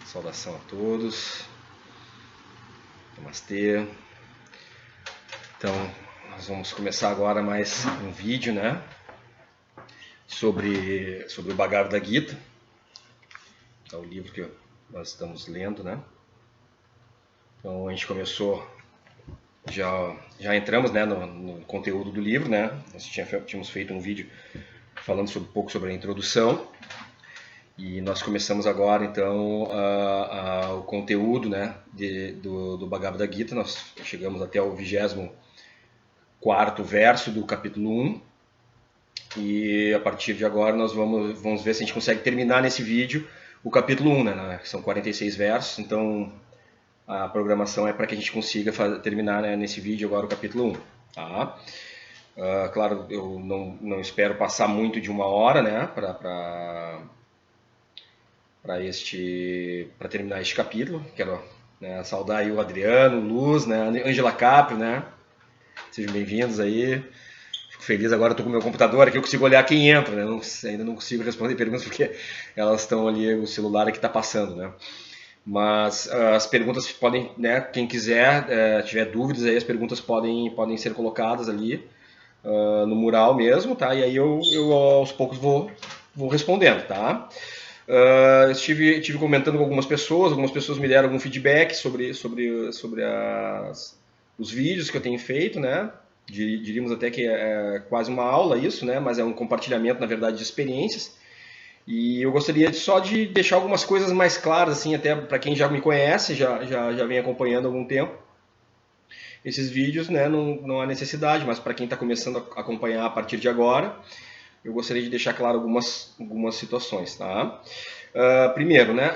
Saudação a todos. Namastê. Então, nós vamos começar agora mais um vídeo, né? Sobre o Bhagavad Gita. É o livro que nós estamos lendo, né? Então, a gente começou, já entramos, né, no conteúdo do livro, né? Nós tínhamos feito um vídeo falando um pouco sobre a introdução. E nós começamos agora, então, o conteúdo, né, do Bhagavad Gita. Nós chegamos até o 24º verso do capítulo 1. E a partir de agora nós vamos ver se a gente consegue terminar nesse vídeo o capítulo 1, né, que são 46 versos. Então, a programação é para que a gente consiga terminar, né, nesse vídeo agora o capítulo 1. Tá? Claro, eu não espero passar muito de 1 hora, né, para terminar este capítulo. Quero, né, saudar aí o Adriano, Luz, né, Angela Caprio, né? Sejam bem-vindos aí. Fico feliz agora, estou com o meu computador aqui, eu consigo olhar quem entra, né? Ainda não consigo responder perguntas porque elas estão ali, o celular aqui está passando, né? Mas as perguntas podem, né, quem quiser, tiver dúvidas aí, as perguntas podem ser colocadas ali no mural mesmo, tá? E aí eu aos poucos vou respondendo, tá? Estive comentando com algumas pessoas me deram algum feedback sobre os vídeos que eu tenho feito, né? Diríamos até que é quase uma aula isso, né? Mas é um compartilhamento, na verdade, de experiências. E eu gostaria só de deixar algumas coisas mais claras, assim, até para quem já me conhece, já vem acompanhando há algum tempo esses vídeos, né? Não há necessidade, mas para quem está começando a acompanhar a partir de agora, eu gostaria de deixar claro algumas situações, tá? Primeiro, né,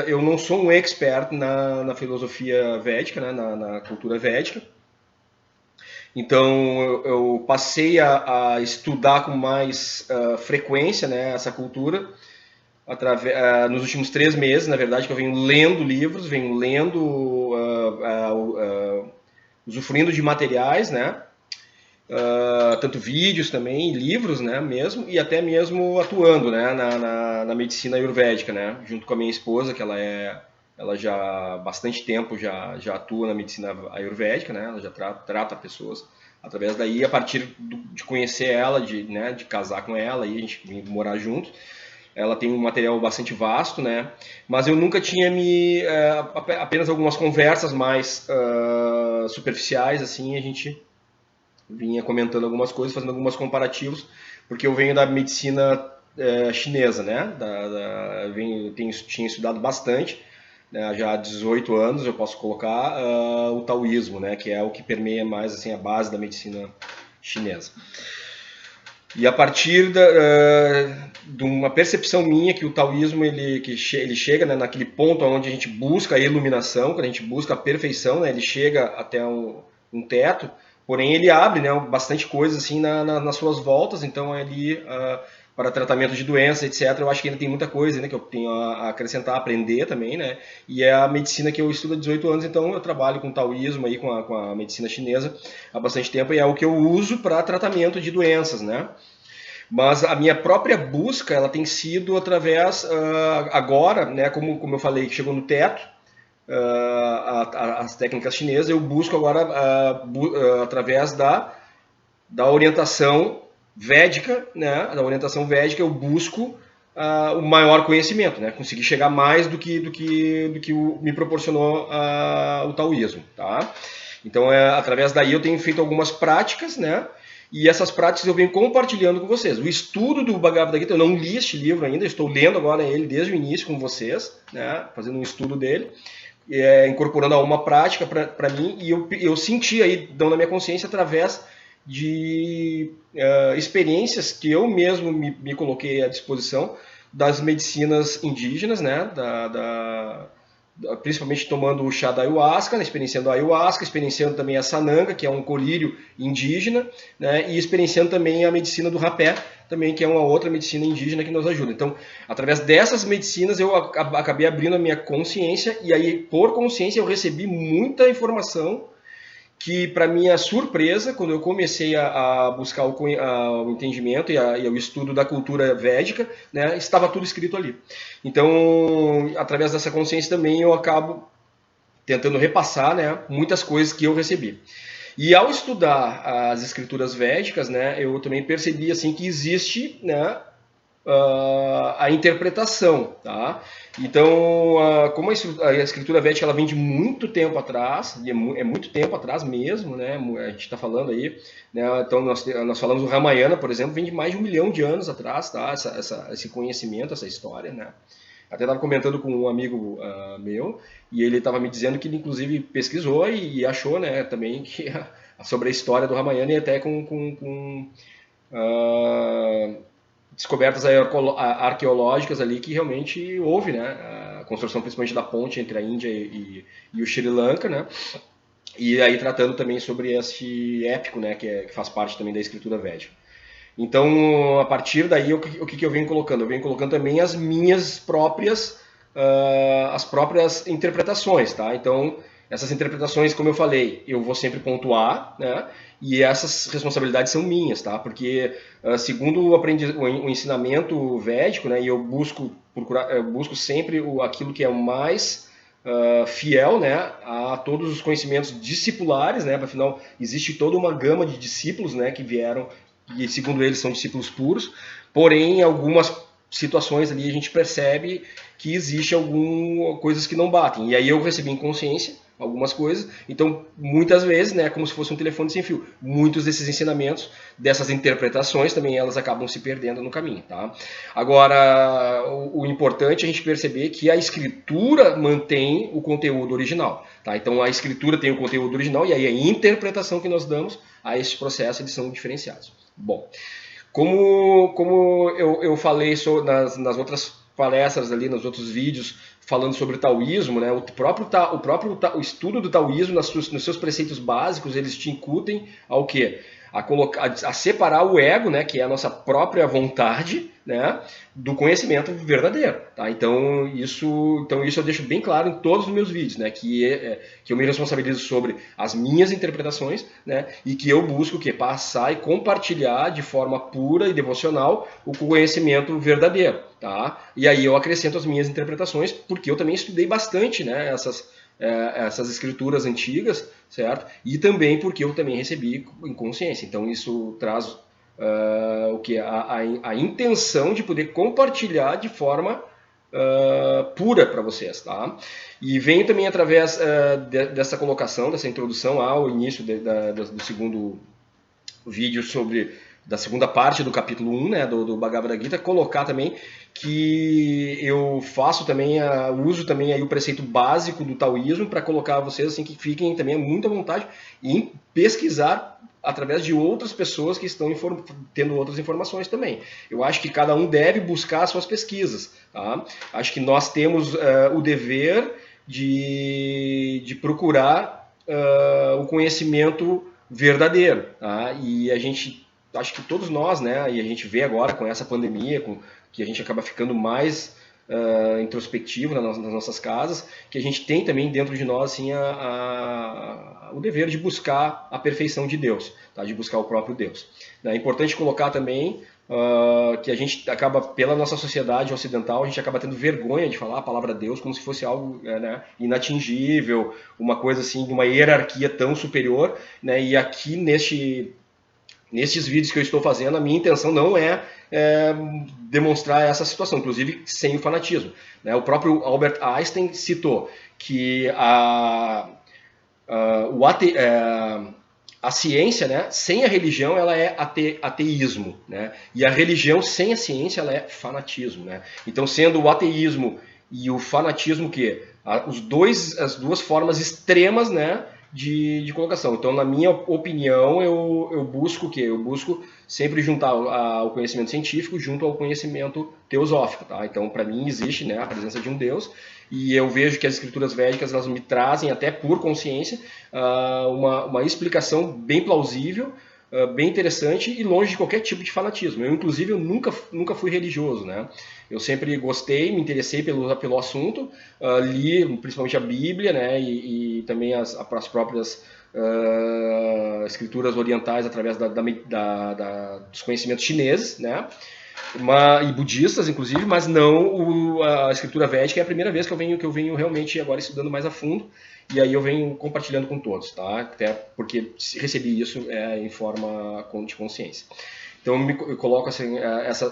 eu não sou um expert na filosofia védica, né, na cultura védica. Então, eu passei a estudar com mais frequência, né, essa cultura nos últimos 3 meses, na verdade, que eu venho lendo livros, usufruindo de materiais, né? Tanto vídeos também, livros, né, mesmo, e até mesmo atuando, né, na medicina ayurvédica, né, junto com a minha esposa, que ela já há bastante tempo já atua na medicina ayurvédica, né, ela já trata pessoas através daí. A partir de conhecer ela, de casar com ela, e a gente vir morar junto, ela tem um material bastante vasto, né, mas eu nunca tinha apenas algumas conversas mais superficiais, assim, a gente vinha comentando algumas coisas, fazendo alguns comparativos, porque eu venho da medicina chinesa, né? Tinha estudado bastante, né? Já há 18 anos eu posso colocar o taoísmo, né? Que é o que permeia mais, assim, a base da medicina chinesa. E a partir de uma percepção minha que o taoísmo ele chega, né, naquele ponto onde a gente busca a iluminação, quando a gente busca a perfeição, né, ele chega até um teto. Porém, ele abre, né, bastante coisa assim nas suas voltas, então ali para tratamento de doenças, etc. Eu acho que ainda tem muita coisa, né, que eu tenho a acrescentar, a aprender também, né? E é a medicina que eu estudo há 18 anos, então eu trabalho com taoísmo aí, com a medicina chinesa há bastante tempo, e é o que eu uso para tratamento de doenças, né? Mas a minha própria busca, ela tem sido através, agora, né, como eu falei, que chegou no teto, as técnicas chinesas, eu busco agora através da orientação védica, né? Da orientação védica eu busco o maior conhecimento, né? Conseguir chegar mais do que me proporcionou o taoísmo, tá? Então, através daí eu tenho feito algumas práticas, né? E essas práticas eu venho compartilhando com vocês. O estudo do Bhagavad Gita, eu não li este livro ainda, estou lendo agora ele desde o início com vocês, né? Fazendo um estudo dele. Incorporando a uma prática para mim, e eu senti aí, dando na minha consciência, através de experiências que eu mesmo me coloquei à disposição das medicinas indígenas, né, principalmente tomando o chá da ayahuasca, né, experienciando a ayahuasca, experienciando também a sananga, que é um colírio indígena, né, e experienciando também a medicina do rapé, também, que é uma outra medicina indígena que nos ajuda. Então, através dessas medicinas, eu acabei abrindo a minha consciência, e aí, por consciência, eu recebi muita informação que, para minha surpresa, quando eu comecei a buscar o entendimento e o estudo da cultura védica, né, estava tudo escrito ali. Então, através dessa consciência também, eu acabo tentando repassar, né, muitas coisas que eu recebi. E ao estudar as escrituras védicas, né, eu também percebi assim que existe, né, a interpretação, tá? Então, como a escritura védica ela vem de muito tempo atrás, é muito tempo atrás mesmo, né? A gente está falando aí, né? Então nós falamos do Ramayana, por exemplo, vem de mais de 1 milhão de anos atrás, tá? Esse conhecimento, essa história, né? Até estava comentando com um amigo meu e ele estava me dizendo que ele inclusive pesquisou e achou, né? Também que sobre a história do Ramayana e até com descobertas arqueológicas ali que realmente houve, né? A construção principalmente da ponte entre a Índia e o Sri Lanka, né? E aí tratando também sobre esse épico, né? Que faz parte também da escritura védica. Então, a partir daí, o que eu venho colocando? Eu venho colocando também as minhas próprias, as próprias interpretações, tá? Então, essas interpretações, como eu falei, eu vou sempre pontuar, né? E essas responsabilidades são minhas, tá? Porque, segundo o ensinamento védico, né? E eu busco sempre aquilo que é o mais fiel, né? A todos os conhecimentos discipulares, né? Afinal, existe toda uma gama de discípulos, né? Que vieram e segundo eles são discípulos puros, porém em algumas situações ali a gente percebe que existe algumas coisas que não batem. E aí eu recebi em consciência algumas coisas, então muitas vezes, né, como se fosse um telefone sem fio, muitos desses ensinamentos, dessas interpretações também elas acabam se perdendo no caminho, tá? Agora, o importante é a gente perceber que a escritura mantém o conteúdo original, tá? Então a escritura tem o conteúdo original e aí a interpretação que nós damos a esse processo eles são diferenciados. Bom, como eu falei nas outras palestras ali, nos outros vídeos, falando sobre o taoísmo, né, o estudo do taoísmo nos seus preceitos básicos, eles te incutem ao quê? A separar o ego, né, que é a nossa própria vontade, né, do conhecimento verdadeiro. Tá? Então isso eu deixo bem claro em todos os meus vídeos, né, que eu me responsabilizo sobre as minhas interpretações, né, e que eu busco passar e compartilhar de forma pura e devocional o conhecimento verdadeiro. Tá? E aí eu acrescento as minhas interpretações, porque eu também estudei bastante, né, essas escrituras antigas, certo? E também porque eu também recebi em consciência. Então isso traz a intenção de poder compartilhar de forma pura para vocês, tá? E venho também através dessa colocação, dessa introdução ao início do segundo vídeo da segunda parte do capítulo 1, né, do Bhagavad Gita, colocar também que eu faço também, uso também aí o preceito básico do taoísmo para colocar vocês assim que fiquem também muito à vontade em pesquisar através de outras pessoas que estão tendo outras informações também. Eu acho que cada um deve buscar as suas pesquisas. Tá? Acho que nós temos o dever de procurar o conhecimento verdadeiro. Tá? E a gente, acho que todos nós, né, e a gente vê agora com essa pandemia, que a gente acaba ficando mais introspectivo nas nossas casas, que a gente tem também dentro de nós assim, o dever de buscar a perfeição de Deus, tá? De buscar o próprio Deus. É importante colocar também que a gente acaba, pela nossa sociedade ocidental, a gente acaba tendo vergonha de falar a palavra Deus como se fosse algo né, inatingível, uma coisa assim, de uma hierarquia tão superior, né? E aqui nestes vídeos que eu estou fazendo, a minha intenção não é demonstrar essa situação, inclusive sem o fanatismo. Né? O próprio Albert Einstein citou que a ciência, né, sem a religião, ela é ateísmo, né? E a religião sem a ciência, ela é fanatismo, né? Então, sendo o ateísmo e o fanatismo as duas formas extremas, né, de colocação. Então, na minha opinião, eu busco o quê? Eu busco sempre juntar o conhecimento científico junto ao conhecimento teosófico, tá? Então, para mim, existe, né, a presença de um Deus, e eu vejo que as escrituras védicas elas me trazem, até por consciência, uma explicação bem plausível, bem interessante e longe de qualquer tipo de fanatismo. Inclusive, eu nunca fui religioso, né? Eu sempre gostei, me interessei pelo assunto, li principalmente a Bíblia, né? E também as próprias escrituras orientais através dos conhecimentos chineses, né? E budistas, inclusive, mas não a escritura védica. É a primeira vez que eu venho realmente agora estudando mais a fundo, e aí eu venho compartilhando com todos, tá? Até porque recebi isso em forma de consciência. Então eu coloco assim,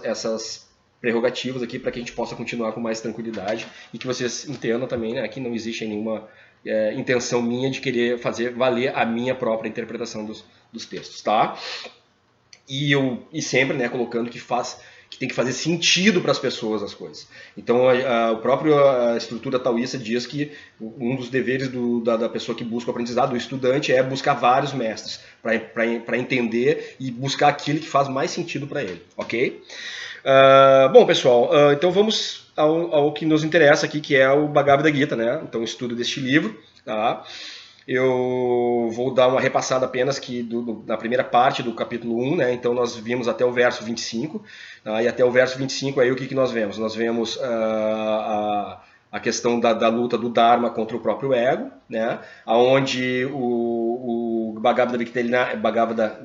essas prerrogativas aqui para que a gente possa continuar com mais tranquilidade e que vocês entendam também, né, que não existe nenhuma intenção minha de querer fazer valer a minha própria interpretação dos textos, tá? E sempre, né, colocando que tem que fazer sentido para as pessoas as coisas. Então, a estrutura taoísta diz que um dos deveres da pessoa que busca o aprendizado, do estudante, é buscar vários mestres para entender e buscar aquilo que faz mais sentido para ele, ok? Bom, pessoal, então vamos ao que nos interessa aqui, que é o Bhagavad Gita, né? Então, o estudo deste livro, tá? Eu vou dar uma repassada apenas na primeira parte do capítulo 1, né? Então nós vimos até o verso 25, tá? E até o verso 25 aí o que nós vemos? Nós vemos a questão da luta do Dharma contra o próprio ego, né? Onde o Bhagavad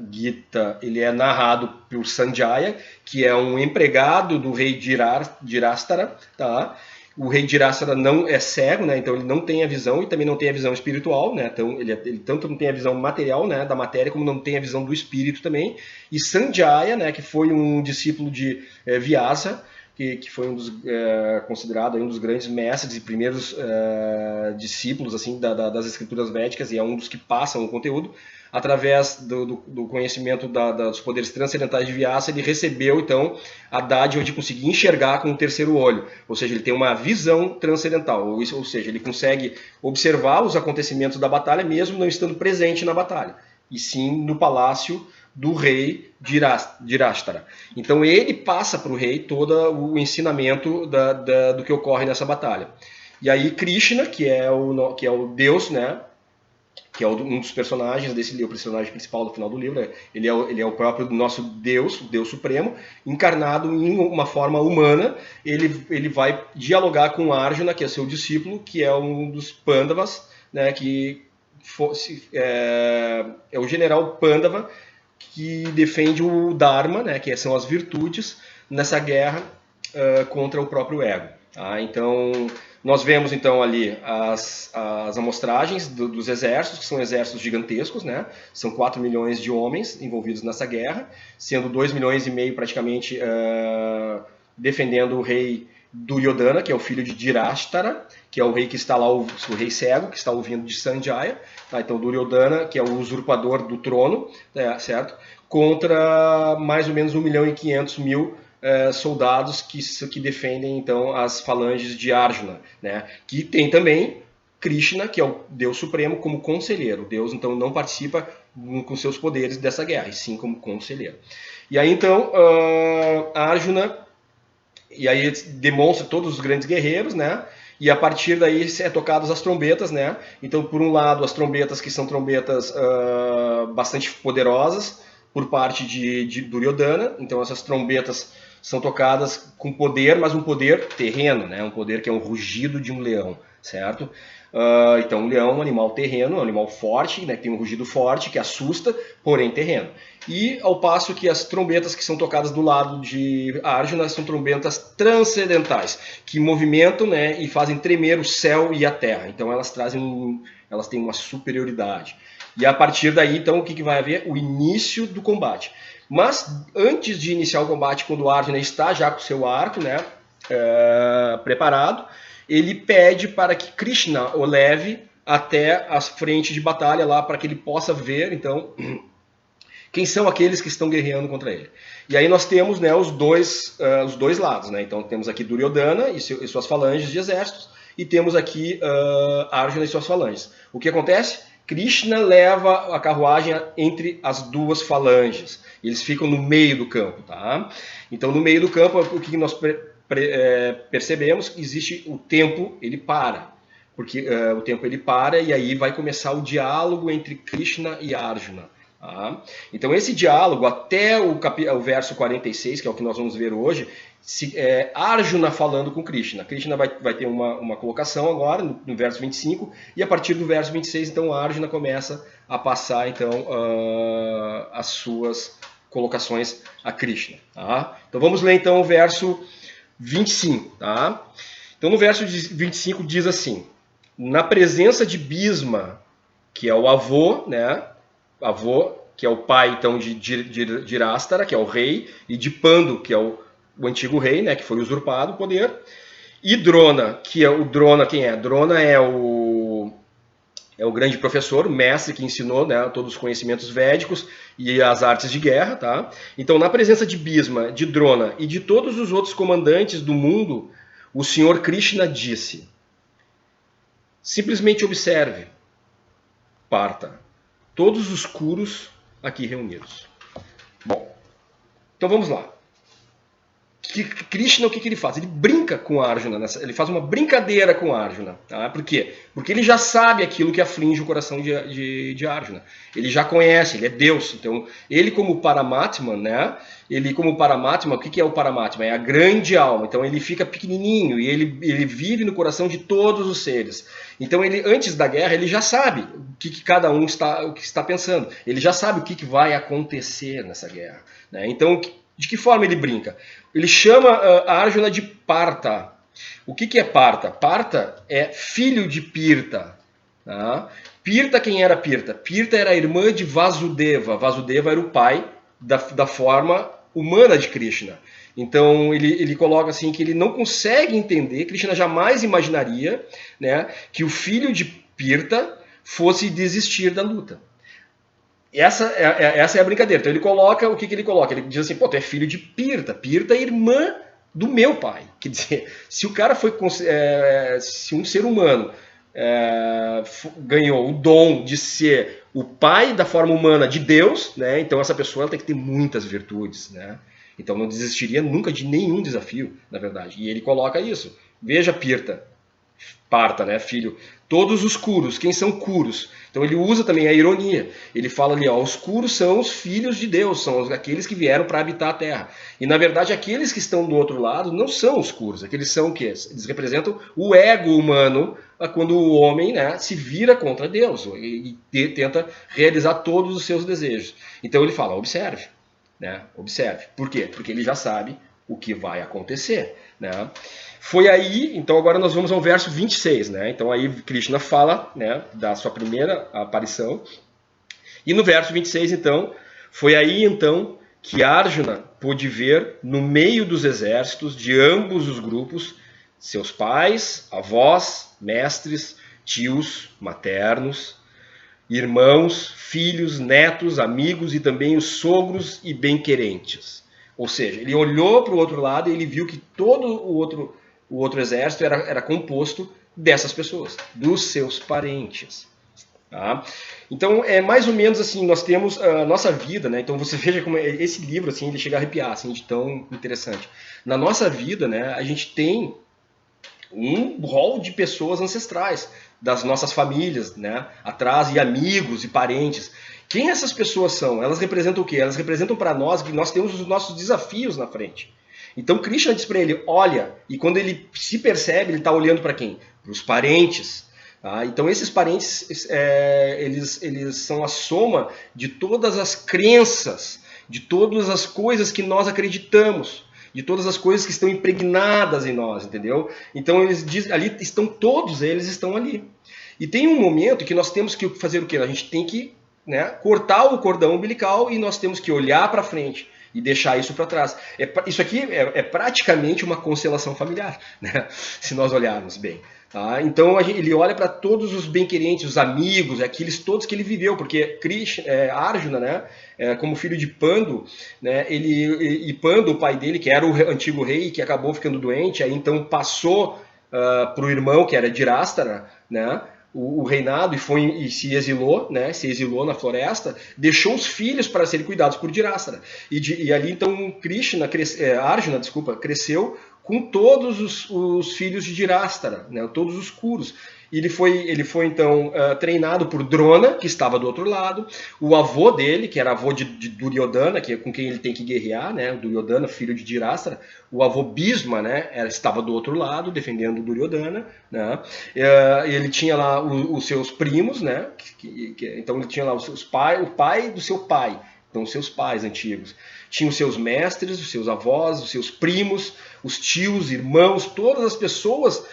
Gita ele é narrado por Sanjaya, que é um empregado do rei Dhirastara, tá? O rei Dhirastara não é cego, né? Então ele não tem a visão e também não tem a visão espiritual, né? Então ele tanto não tem a visão material, né, da matéria, como não tem a visão do espírito também. E Sanjaya, né, que foi um discípulo de Vyasa, que foi considerado um dos grandes mestres e primeiros discípulos assim das escrituras védicas, e é um dos que passam o conteúdo. Através do conhecimento dos poderes transcendentais de Vyasa, ele recebeu, então, a dádiva de conseguir enxergar com o terceiro olho. Ou seja, ele tem uma visão transcendental. Ou seja, ele consegue observar os acontecimentos da batalha, mesmo não estando presente na batalha. E sim no palácio do rei Dhirastara. Então, ele passa para o rei todo o ensinamento do que ocorre nessa batalha. E aí, Krishna, que é o Deus, né? Que é um dos personagens desse livro, o personagem principal do final do livro. Ele é o próprio nosso Deus, o Deus Supremo, encarnado em uma forma humana. Ele vai dialogar com Arjuna, que é seu discípulo, que é um dos Pandavas, né, que é o general Pandava, que defende o Dharma, né, que são as virtudes, nessa guerra contra o próprio ego. Tá? Então, nós vemos então ali as amostragens dos exércitos, que são exércitos gigantescos, né? São 4 milhões de homens envolvidos nessa guerra, sendo 2,5 milhões praticamente defendendo o rei Duryodhana, que é o filho de Dhirastara, que é o rei que está lá, o rei cego, que está ouvindo de Sanjaya. Tá? Então Duryodhana, que é o usurpador do trono, certo? Contra mais ou menos 1.500.000 soldados que defendem então as falanges de Arjuna, né? Que tem também Krishna, que é o Deus Supremo, como conselheiro. Deus então não participa com seus poderes dessa guerra, e sim como conselheiro. E aí então Arjuna, e aí demonstra todos os grandes guerreiros, né? E a partir daí é tocadas as trombetas, né? Então, por um lado, as trombetas que são trombetas bastante poderosas por parte de Duryodhana. Então, essas trombetas são tocadas com poder, mas um poder terreno, né? Um poder que é um rugido de um leão, certo? Então, um leão é um animal terreno, é um animal forte, né? Tem um rugido forte que assusta, porém terreno. E ao passo que as trombetas que são tocadas do lado de Arjuna são trombetas transcendentais, que movimentam, né, e fazem tremer o céu e a terra. Então elas têm uma superioridade. E a partir daí, então, o que vai haver? O início do combate. Mas antes de iniciar o combate, quando o Arjuna está já com o seu arco, né, preparado, ele pede para que Krishna o leve até a frente de batalha lá, para que ele possa ver, então, quem são aqueles que estão guerreando contra ele. E aí nós temos, né, os dois lados, né? Então temos aqui Duryodhana e suas falanges de exércitos, e temos aqui Arjuna e suas falanges. O que acontece? Krishna leva a carruagem entre as duas falanges. Eles ficam no meio do campo, tá? Então no meio do campo, o que nós percebemos? Existe o tempo, ele para. Porque o tempo ele para, e aí vai começar o diálogo entre Krishna e Arjuna. Tá? Então esse diálogo até o verso 46, que é o que nós vamos ver hoje, Arjuna falando com Krishna. Krishna vai ter uma colocação agora no verso 25, e a partir do verso 26, então Arjuna começa a passar então as suas colocações a Krishna. Tá? Então vamos ler então o verso 25. Tá? Então no verso 25 diz assim: na presença de Bhisma, que é o avô, né? Avô, que é o pai então de Irastara, que é o rei, e de Pandu, que é o antigo rei, né, que foi usurpado o poder, e Drona, que é o Drona, quem é? Drona é o grande professor, o mestre que ensinou, né, todos os conhecimentos védicos e as artes de guerra, tá? Então, na presença de Bhisma, de Drona e de todos os outros comandantes do mundo, o Senhor Krishna disse: simplesmente observe, Partha, todos os Kurus aqui reunidos. Bom, então vamos lá. Krishna, o que ele faz? Ele brinca com Arjuna, ele faz uma brincadeira com Arjuna. Tá? Por quê? Porque ele já sabe aquilo que aflige o coração de Arjuna. Ele já conhece, ele é Deus. Então, ele como Paramatma, né? Ele como Paramatma, o que é o Paramatma? É a grande alma. Então, ele fica pequenininho e ele vive no coração de todos os seres. Então, ele antes da guerra, ele já sabe o que cada um está pensando. Ele já sabe o que vai acontecer nessa guerra. Né? Então, de que forma ele brinca? Ele chama Arjuna de Partha. O que é Partha? Partha é filho de Pirtha. Tá? Pirtha, quem era Pirtha? Pirtha era a irmã de Vasudeva. Vasudeva era o pai da forma humana de Krishna. Então ele coloca assim que ele não consegue entender, Krishna jamais imaginaria, né, que o filho de Pirtha fosse desistir da luta. Essa é a brincadeira. Então ele coloca, o que ele coloca? Ele diz assim, pô, tu é filho de Pirtha. Pirtha é irmã do meu pai. Quer dizer, se o cara foi, se um ser humano ganhou o dom de ser o pai da forma humana de Deus, né? Então essa pessoa tem que ter muitas virtudes, né? Então não desistiria nunca de nenhum desafio, na verdade. E ele coloca isso. Veja Pirtha, Partha, né, filho. Todos os Kurus, quem são Kurus? Então ele usa também a ironia. Ele fala ali, ó, os Kurus são os filhos de Deus, são aqueles que vieram para habitar a Terra. E na verdade aqueles que estão do outro lado não são os Kurus, aqueles são o quê? Eles representam o ego humano, quando o homem, né, se vira contra Deus e tenta realizar todos os seus desejos. Então ele fala, observe, né? Observe. Por quê? Porque ele já sabe o que vai acontecer, né? Foi aí, então agora nós vamos ao verso 26, né? Então aí Krishna fala, né, da sua primeira aparição. E no verso 26, então, foi aí então que Arjuna pôde ver no meio dos exércitos de ambos os grupos seus pais, avós, mestres, tios, maternos, irmãos, filhos, netos, amigos e também os sogros e bem-querentes. Ou seja, ele olhou para o outro lado e ele viu que todo o outro exército era composto dessas pessoas, dos seus parentes. Tá? Então, é mais ou menos assim, nós temos a nossa vida, né? Então você veja como esse livro, assim, ele chega a arrepiar, assim, de tão interessante. Na nossa vida, né, a gente tem um rol de pessoas ancestrais, das nossas famílias, né, atrás, e amigos e parentes. Quem essas pessoas são? Elas representam o quê? Elas representam para nós que nós temos os nossos desafios na frente. Então Krishna diz para ele, olha, e quando ele se percebe, ele está olhando para quem? Para os parentes. Tá? Então esses parentes, eles são a soma de todas as crenças, de todas as coisas que nós acreditamos, de todas as coisas que estão impregnadas em nós, entendeu? Então eles dizem, ali estão todos, eles estão ali. E tem um momento que nós temos que fazer o quê? A gente tem que, né, cortar o cordão umbilical e nós temos que olhar para frente e deixar isso para trás. Isso aqui é praticamente uma constelação familiar, né? Se nós olharmos bem. Tá? Então ele olha para todos os bem-querentes, os amigos, aqueles todos que ele viveu, porque Arjuna, né, como filho de Pandu, né, e Pandu, o pai dele, que era o antigo rei, que acabou ficando doente, aí então passou para o irmão, que era Dhirastara, né, o reinado, e se exilou, né, na floresta, deixou os filhos para serem cuidados por Dhirastara. E ali então Arjuna, cresceu com todos os filhos de Dirastara, né, todos os Kurus. Ele foi então treinado por Drona, que estava do outro lado, o avô dele, que era avô de Duryodhana, que é com quem ele tem que guerrear, né, o Duryodhana, filho de Dirastara, o avô Bhisma, né, estava do outro lado, defendendo o Duryodhana, né, ele tinha lá os seus primos, né, então ele tinha lá o pai do seu pai, então os seus pais antigos. Tinha os seus mestres, os seus avós, os seus primos, os tios, irmãos, todas as pessoas,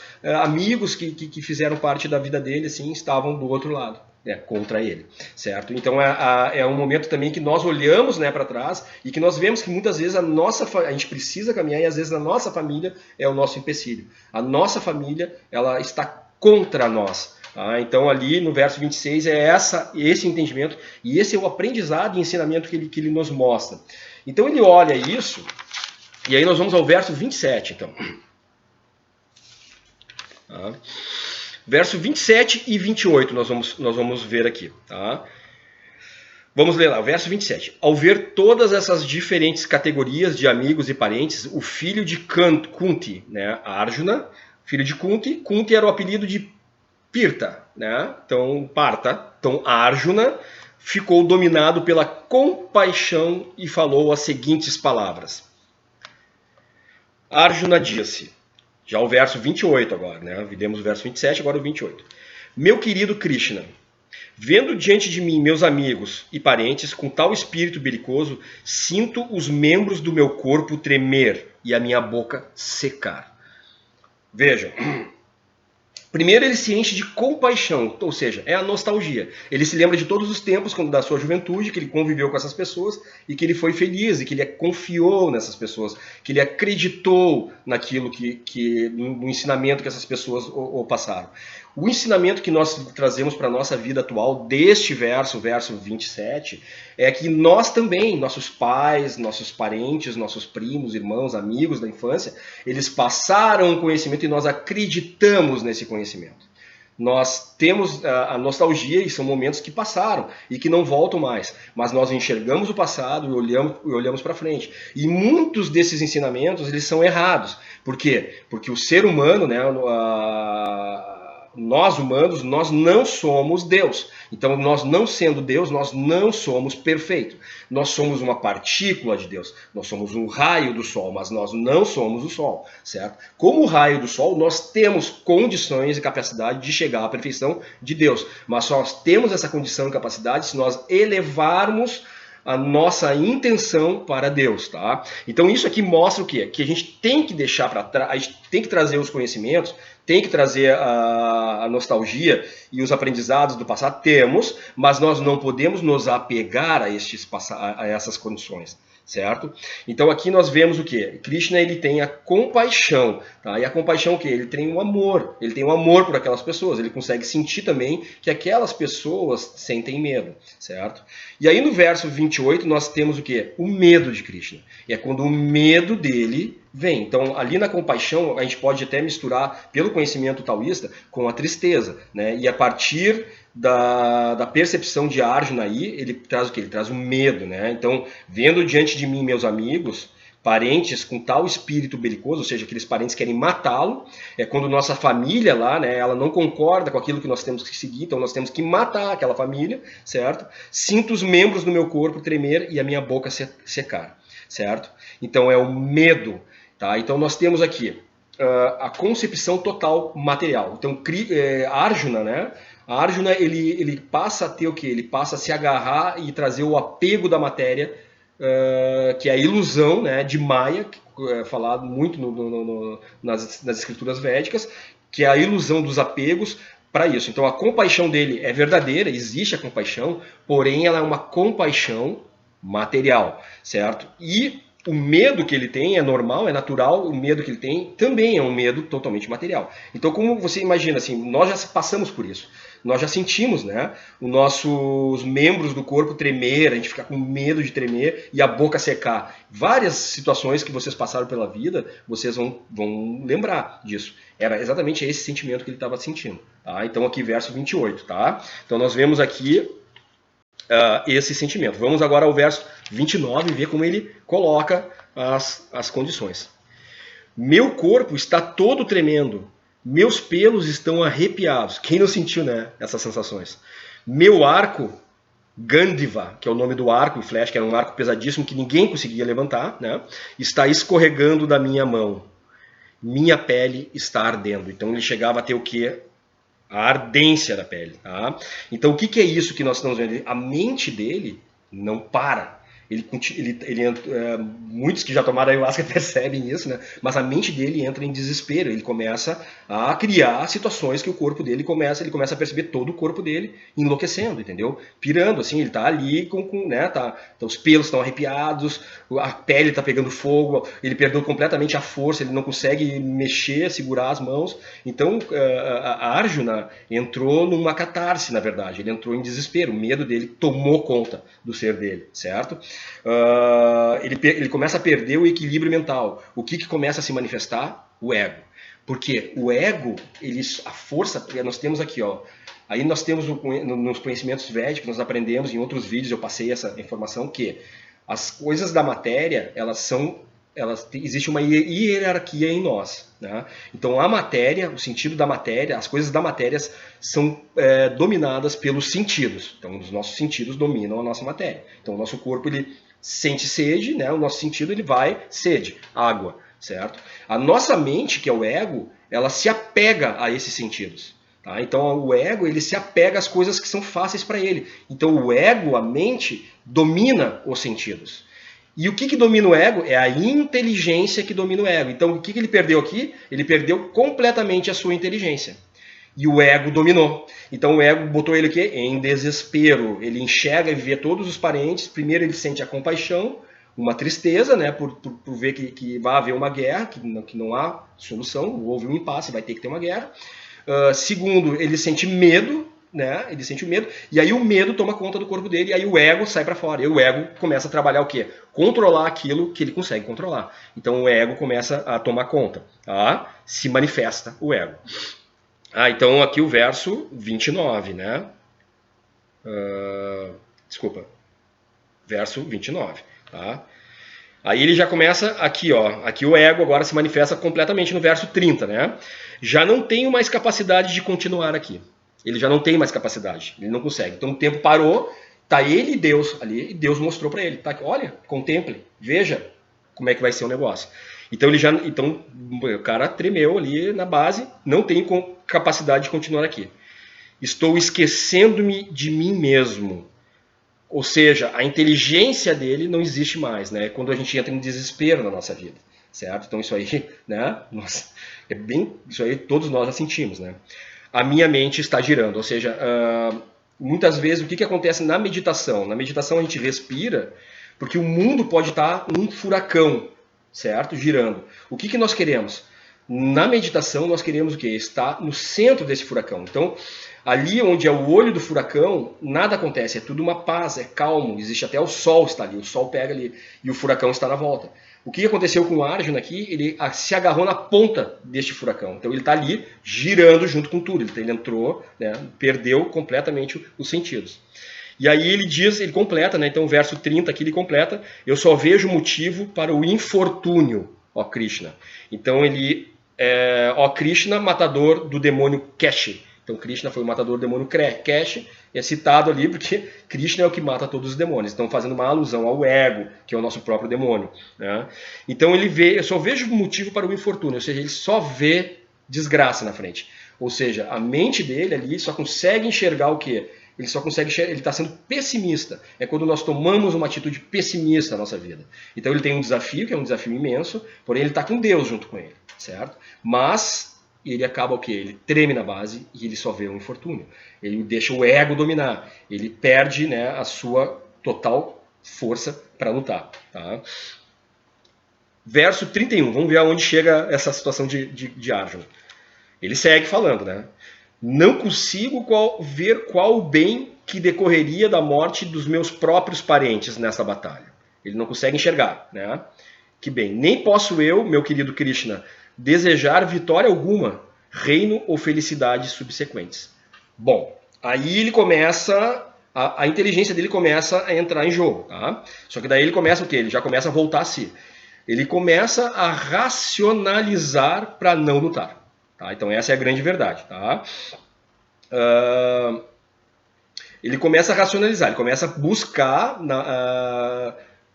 amigos que fizeram parte da vida dele, assim, estavam do outro lado, né, contra ele, certo? Então é um momento também que nós olhamos, né, para trás e que nós vemos que muitas vezes a gente precisa caminhar e às vezes a nossa família é o nosso empecilho. A nossa família, ela está contra nós. Então ali no verso 26 é esse entendimento e esse é o aprendizado e ensinamento que ele nos mostra. Então ele olha isso, e aí nós vamos ao verso 27, então. Verso 27 e 28 nós vamos ver aqui. Tá? Vamos ler lá, o verso 27. Ao ver todas essas diferentes categorias de amigos e parentes, o filho de Kunti, né, Arjuna, filho de Kunti era o apelido de Pirta, né? Então, Partha. Então, Arjuna ficou dominado pela compaixão e falou as seguintes palavras. Arjuna disse, já o verso 28 agora, né? Videmos o verso 27, agora o 28. Meu querido Krishna, vendo diante de mim meus amigos e parentes com tal espírito belicoso, sinto os membros do meu corpo tremer e a minha boca secar. Vejam. Primeiro ele se enche de compaixão, ou seja, é a nostalgia. Ele se lembra de todos os tempos da sua juventude, que ele conviveu com essas pessoas e que ele foi feliz, e que ele confiou nessas pessoas, que ele acreditou naquilo no ensinamento que essas pessoas o passaram. O ensinamento que nós trazemos para a nossa vida atual, deste verso, verso 27, é que nós também, nossos pais, nossos parentes, nossos primos, irmãos, amigos da infância, eles passaram um conhecimento e nós acreditamos nesse conhecimento. Nós temos a nostalgia e são momentos que passaram e que não voltam mais. Mas nós enxergamos o passado e olhamos para frente. E muitos desses ensinamentos eles são errados. Por quê? Porque o ser humano, né, nós humanos, nós não somos Deus. Então, nós não sendo Deus, nós não somos perfeitos. Nós somos uma partícula de Deus. Nós somos um raio do Sol, mas nós não somos o Sol, certo? Como raio do Sol, nós temos condições e capacidade de chegar à perfeição de Deus. Mas só temos essa condição e capacidade se nós elevarmos a nossa intenção para Deus, tá? Então isso aqui mostra o quê? Que a gente tem que deixar para trás, a gente tem que trazer os conhecimentos, tem que trazer a nostalgia e os aprendizados do passado, temos, mas nós não podemos nos apegar a essas condições, certo? Então aqui nós vemos o quê? Krishna ele tem a compaixão, tá? E a compaixão o quê? Ele tem um amor por aquelas pessoas, ele consegue sentir também que aquelas pessoas sentem medo, certo? E aí no verso 28 nós temos o quê? O medo de Krishna. E é quando o medo dele vem. Então, ali na compaixão, a gente pode até misturar, pelo conhecimento taoísta, com a tristeza, né? E a partir da percepção de Arjuna aí, ele traz o quê? Ele traz o medo, né? Então, vendo diante de mim meus amigos, parentes com tal espírito belicoso, ou seja, aqueles parentes querem matá-lo, é quando nossa família lá, né, ela não concorda com aquilo que nós temos que seguir, então nós temos que matar aquela família, certo? Sinto os membros do meu corpo tremer e a minha boca secar, certo? Então é o medo. Tá? Então nós temos aqui a concepção total material. Então Arjuna, né? Arjuna ele passa a ter o quê? Ele passa a se agarrar e trazer o apego da matéria, que é a ilusão, né, de Maya, que é falado muito nas escrituras védicas, que é a ilusão dos apegos para isso. Então a compaixão dele é verdadeira, existe a compaixão, porém ela é uma compaixão material, certo? E o medo que ele tem é normal, é natural, o medo que ele tem também é um medo totalmente material. Então, como você imagina, assim, nós já passamos por isso. Nós já sentimos, né, os nossos membros do corpo tremer, a gente ficar com medo de tremer e a boca secar. Várias situações que vocês passaram pela vida, vocês vão lembrar disso. Era exatamente esse sentimento que ele estava sentindo. Tá? Então, aqui verso 28. Tá? Então, nós vemos aqui esse sentimento. Vamos agora ao verso 29 e ver como ele coloca as condições. Meu corpo está todo tremendo. Meus pelos estão arrepiados. Quem não sentiu, né, essas sensações? Meu arco, Gandiva, que é o nome do arco e flecha, que era um arco pesadíssimo que ninguém conseguia levantar, né, está escorregando da minha mão. Minha pele está ardendo. Então ele chegava a ter o quê? A ardência da pele. Tá? Então o que é isso que nós estamos vendo? A mente dele não para. Muitos que já tomaram ayahuasca percebem isso, né? Mas a mente dele entra em desespero. Ele começa a criar situações que o corpo dele ele começa a perceber todo o corpo dele enlouquecendo, entendeu? Pirando, assim, ele tá ali né? Os pelos estão arrepiados, a pele tá pegando fogo, ele perdeu completamente a força, ele não consegue mexer, segurar as mãos. Então a Arjuna entrou numa catarse, na verdade. Ele entrou em desespero, o medo dele tomou conta do ser dele, certo? Ele começa a perder o equilíbrio mental. O que começa a se manifestar? O ego. Porque o ego, a força, nós temos aqui, ó. Aí nós temos nos conhecimentos védicos, nós aprendemos em outros vídeos, eu passei essa informação, que as coisas da matéria, existe uma hierarquia em nós. Né? Então a matéria, o sentido da matéria, as coisas da matéria são dominadas pelos sentidos. Então os nossos sentidos dominam a nossa matéria. Então o nosso corpo ele sente sede, né? O nosso sentido ele vai sede, água, certo? A nossa mente, que é o ego, ela se apega a esses sentidos. Tá? Então o ego ele se apega às coisas que são fáceis para ele. Então o ego, a mente, domina os sentidos. E o que domina o ego? É a inteligência que domina o ego. Então o que ele perdeu aqui? Ele perdeu completamente a sua inteligência. E o ego dominou. Então o ego botou ele aqui em desespero. Ele enxerga e vê todos os parentes. Primeiro ele sente a compaixão, uma tristeza, né, por ver que vai haver uma guerra, que não há solução, houve um impasse, vai ter que ter uma guerra. Segundo, ele sente medo, né? Ele sente o medo, e aí o medo toma conta do corpo dele, e aí o ego sai para fora. E o ego começa a trabalhar o quê? Controlar aquilo que ele consegue controlar. Então o ego começa a tomar conta, tá? Se manifesta o ego. Então aqui o verso 29, né? Desculpa. Verso 29, tá? Aí ele já começa aqui, ó. Aqui o ego agora se manifesta completamente no verso 30, né? Já não tenho mais capacidade de continuar aqui. Ele já não tem mais capacidade, ele não consegue. Então o tempo parou, tá ele e Deus ali, e Deus mostrou para ele, tá aqui, olha, contemple, veja como é que vai ser o negócio. Então o cara tremeu ali na base, não tem capacidade de continuar aqui. Estou esquecendo-me de mim mesmo. Ou seja, a inteligência dele não existe mais, né? Quando a gente entra em desespero na nossa vida, certo? Então isso aí, né? Nossa, isso aí todos nós já sentimos, né? A minha mente está girando, ou seja, muitas vezes o que acontece na meditação? Na meditação a gente respira, porque o mundo pode estar um furacão, certo? Girando. O que nós queremos? Na meditação nós queremos o quê? Estar no centro desse furacão. Então, ali onde é o olho do furacão, nada acontece, é tudo uma paz, é calmo, existe até o sol está ali, o sol pega ali e o furacão está na volta. O que aconteceu com o Arjuna aqui? Ele se agarrou na ponta deste furacão. Então ele está ali girando junto com tudo. Ele entrou, né, perdeu completamente os sentidos. E aí ele completa, né, então o verso 30 aqui ele completa, eu só vejo motivo para o infortúnio, ó Krishna. Então ó Krishna, matador do demônio Keshi. Então Krishna foi o matador do demônio Keshi, é citado ali porque Krishna é o que mata todos os demônios. Estão fazendo uma alusão ao ego, que é o nosso próprio demônio. Né? Então eu só vejo motivo para o infortúnio, ou seja, ele só vê desgraça na frente. Ou seja, a mente dele ali só consegue enxergar o quê? Ele está sendo pessimista. É quando nós tomamos uma atitude pessimista na nossa vida. Então ele tem um desafio, que é um desafio imenso, porém ele está com Deus junto com ele, certo? Mas ele acaba o quê? Ele treme na base e ele só vê um infortúnio. Ele deixa o ego dominar. Ele perde, né, a sua total força para lutar. Tá? Verso 31. Vamos ver aonde chega essa situação de Arjuna. Ele segue falando, né? Não consigo ver qual o bem que decorreria da morte dos meus próprios parentes nessa batalha. Ele não consegue enxergar, né? Que bem, nem posso eu, meu querido Krishna, desejar vitória alguma, reino ou felicidades subsequentes. Bom, aí ele começa, a inteligência dele começa a entrar em jogo, tá? Só que daí ele começa o quê? Ele já começa a voltar a si. ele começa a racionalizar para não lutar. Tá? Então essa é a grande verdade. Tá? Ele começa a racionalizar, ele começa a buscar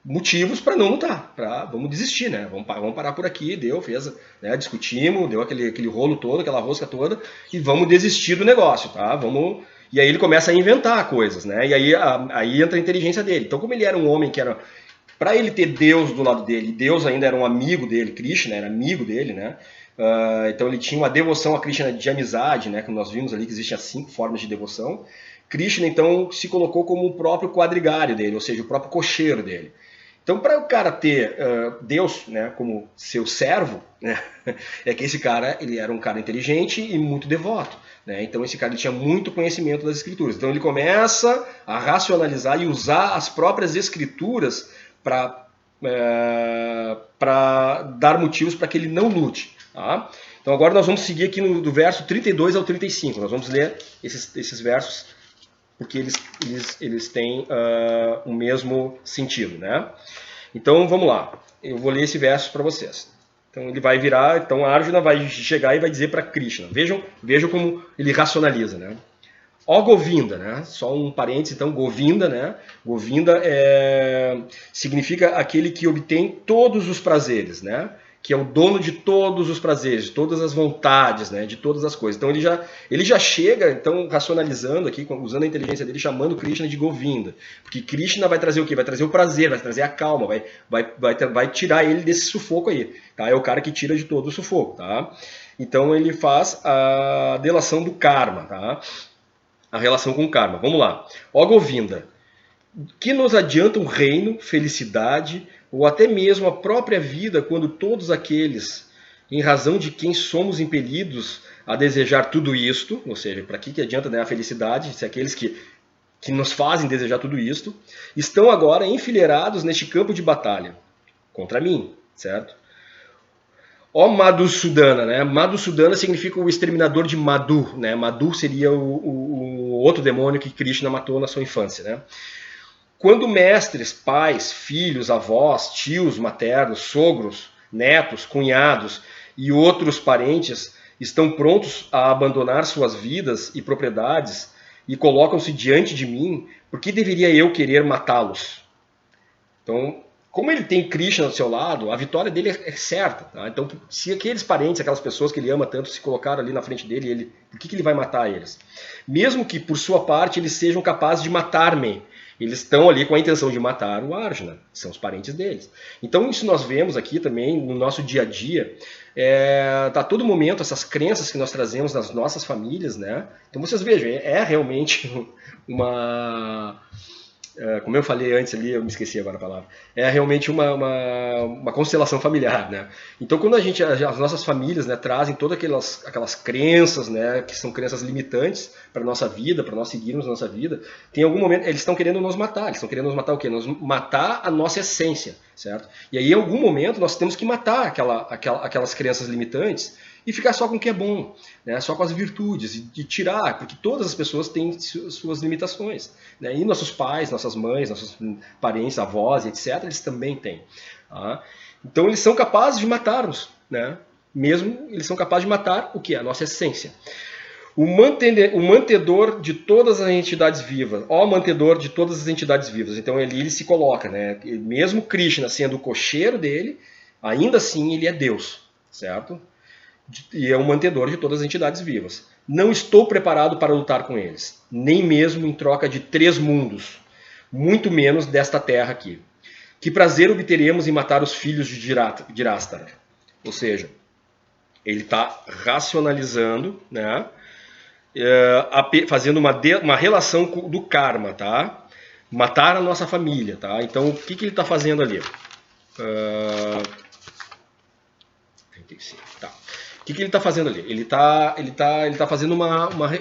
motivos para não lutar, vamos desistir, né? Vamos parar por aqui, né? Discutimos, deu aquele rolo todo, aquela rosca toda, e vamos desistir do negócio, tá? E aí ele começa a inventar coisas, né? E aí entra a inteligência dele. Então, como ele era um homem que era... Para ele ter Deus do lado dele, Deus ainda era um amigo dele, Krishna era amigo dele, né? Então ele tinha uma devoção a Krishna de amizade, né? Como nós vimos ali que existem as 5 formas de devoção. Krishna então se colocou como o próprio quadrigário dele, ou seja, o próprio cocheiro dele. Então, para o cara ter Deus, né, como seu servo, né, é que esse cara ele era um cara inteligente e muito devoto. Né? Então, esse cara ele tinha muito conhecimento das escrituras. Então, ele começa a racionalizar e usar as próprias escrituras para dar motivos para que ele não lute. Tá? Então, agora nós vamos seguir aqui do verso 32 ao 35. Nós vamos ler esses versos porque eles têm o mesmo sentido, né? Então vamos lá, eu vou ler esse verso para vocês. Então ele vai virar, então Arjuna vai chegar e vai dizer para Krishna. Vejam como ele racionaliza, né? Ó Govinda, né? Só um parênteses, então Govinda, né? Govinda significa aquele que obtém todos os prazeres, né? Que é o dono de todos os prazeres, de todas as vontades, né, de todas as coisas. Então ele já chega, então, racionalizando aqui, usando a inteligência dele, chamando Krishna de Govinda. Porque Krishna vai trazer o quê? Vai trazer o prazer, vai trazer a calma, vai tirar ele desse sufoco aí. Tá? É o cara que tira de todo o sufoco. Tá? Então ele faz a delação do karma, tá? A relação com o karma. Vamos lá. Ó Govinda, que nos adianta um reino, felicidade, ou até mesmo a própria vida, quando todos aqueles, em razão de quem somos impelidos a desejar tudo isto, ou seja, para que adianta, né, a felicidade, se aqueles que nos fazem desejar tudo isto, estão agora enfileirados neste campo de batalha, contra mim, certo? Ó Madhusudana, né? Madhusudana significa o exterminador de Madhu, né? Madhu seria o outro demônio que Krishna matou na sua infância, né? Quando mestres, pais, filhos, avós, tios maternos, sogros, netos, cunhados e outros parentes estão prontos a abandonar suas vidas e propriedades e colocam-se diante de mim, por que deveria eu querer matá-los? Então, como ele tem Krishna do seu lado, a vitória dele é certa. Tá? Então, se aqueles parentes, aquelas pessoas que ele ama tanto, se colocaram ali na frente dele, por que ele vai matar eles? Mesmo que, por sua parte, eles sejam capazes de matar-me, eles estão ali com a intenção de matar o Arjuna, são os parentes deles. Então isso nós vemos aqui também no nosso dia a dia, a todo momento essas crenças que nós trazemos nas nossas famílias, né? Então vocês vejam, é realmente uma... como eu falei antes ali, eu me esqueci agora a palavra, é realmente uma constelação familiar, né? Então quando as nossas famílias, né, trazem todas aquelas crenças, né, que são crenças limitantes para a nossa vida, para nós seguirmos a nossa vida, tem algum momento, eles estão querendo nos matar, eles estão querendo nos matar o quê? Nos matar a nossa essência, certo? E aí em algum momento nós temos que matar aquelas crenças limitantes e ficar só com o que é bom, né? Só com as virtudes, e tirar, porque todas as pessoas têm suas limitações. Né? E nossos pais, nossas mães, nossos parentes, avós, etc., eles também têm. Tá? Então eles são capazes de matar-nos, né? Mesmo eles são capazes de matar o que? A nossa essência. O mantedor de todas as entidades vivas, ó mantedor de todas as entidades vivas. Então ele se coloca, né? Mesmo Krishna sendo o cocheiro dele, ainda assim ele é Deus, certo? E é o mantedor de todas as entidades vivas. Não estou preparado para lutar com eles, nem mesmo em troca de 3 mundos, muito menos desta terra aqui. Que prazer obteremos em matar os filhos de Dhirastara? Ou seja, ele está racionalizando, né, fazendo uma relação do karma, tá? Matar a nossa família, tá? Então o que ele está fazendo ali? Tá. O que ele está fazendo ali? Ele está fazendo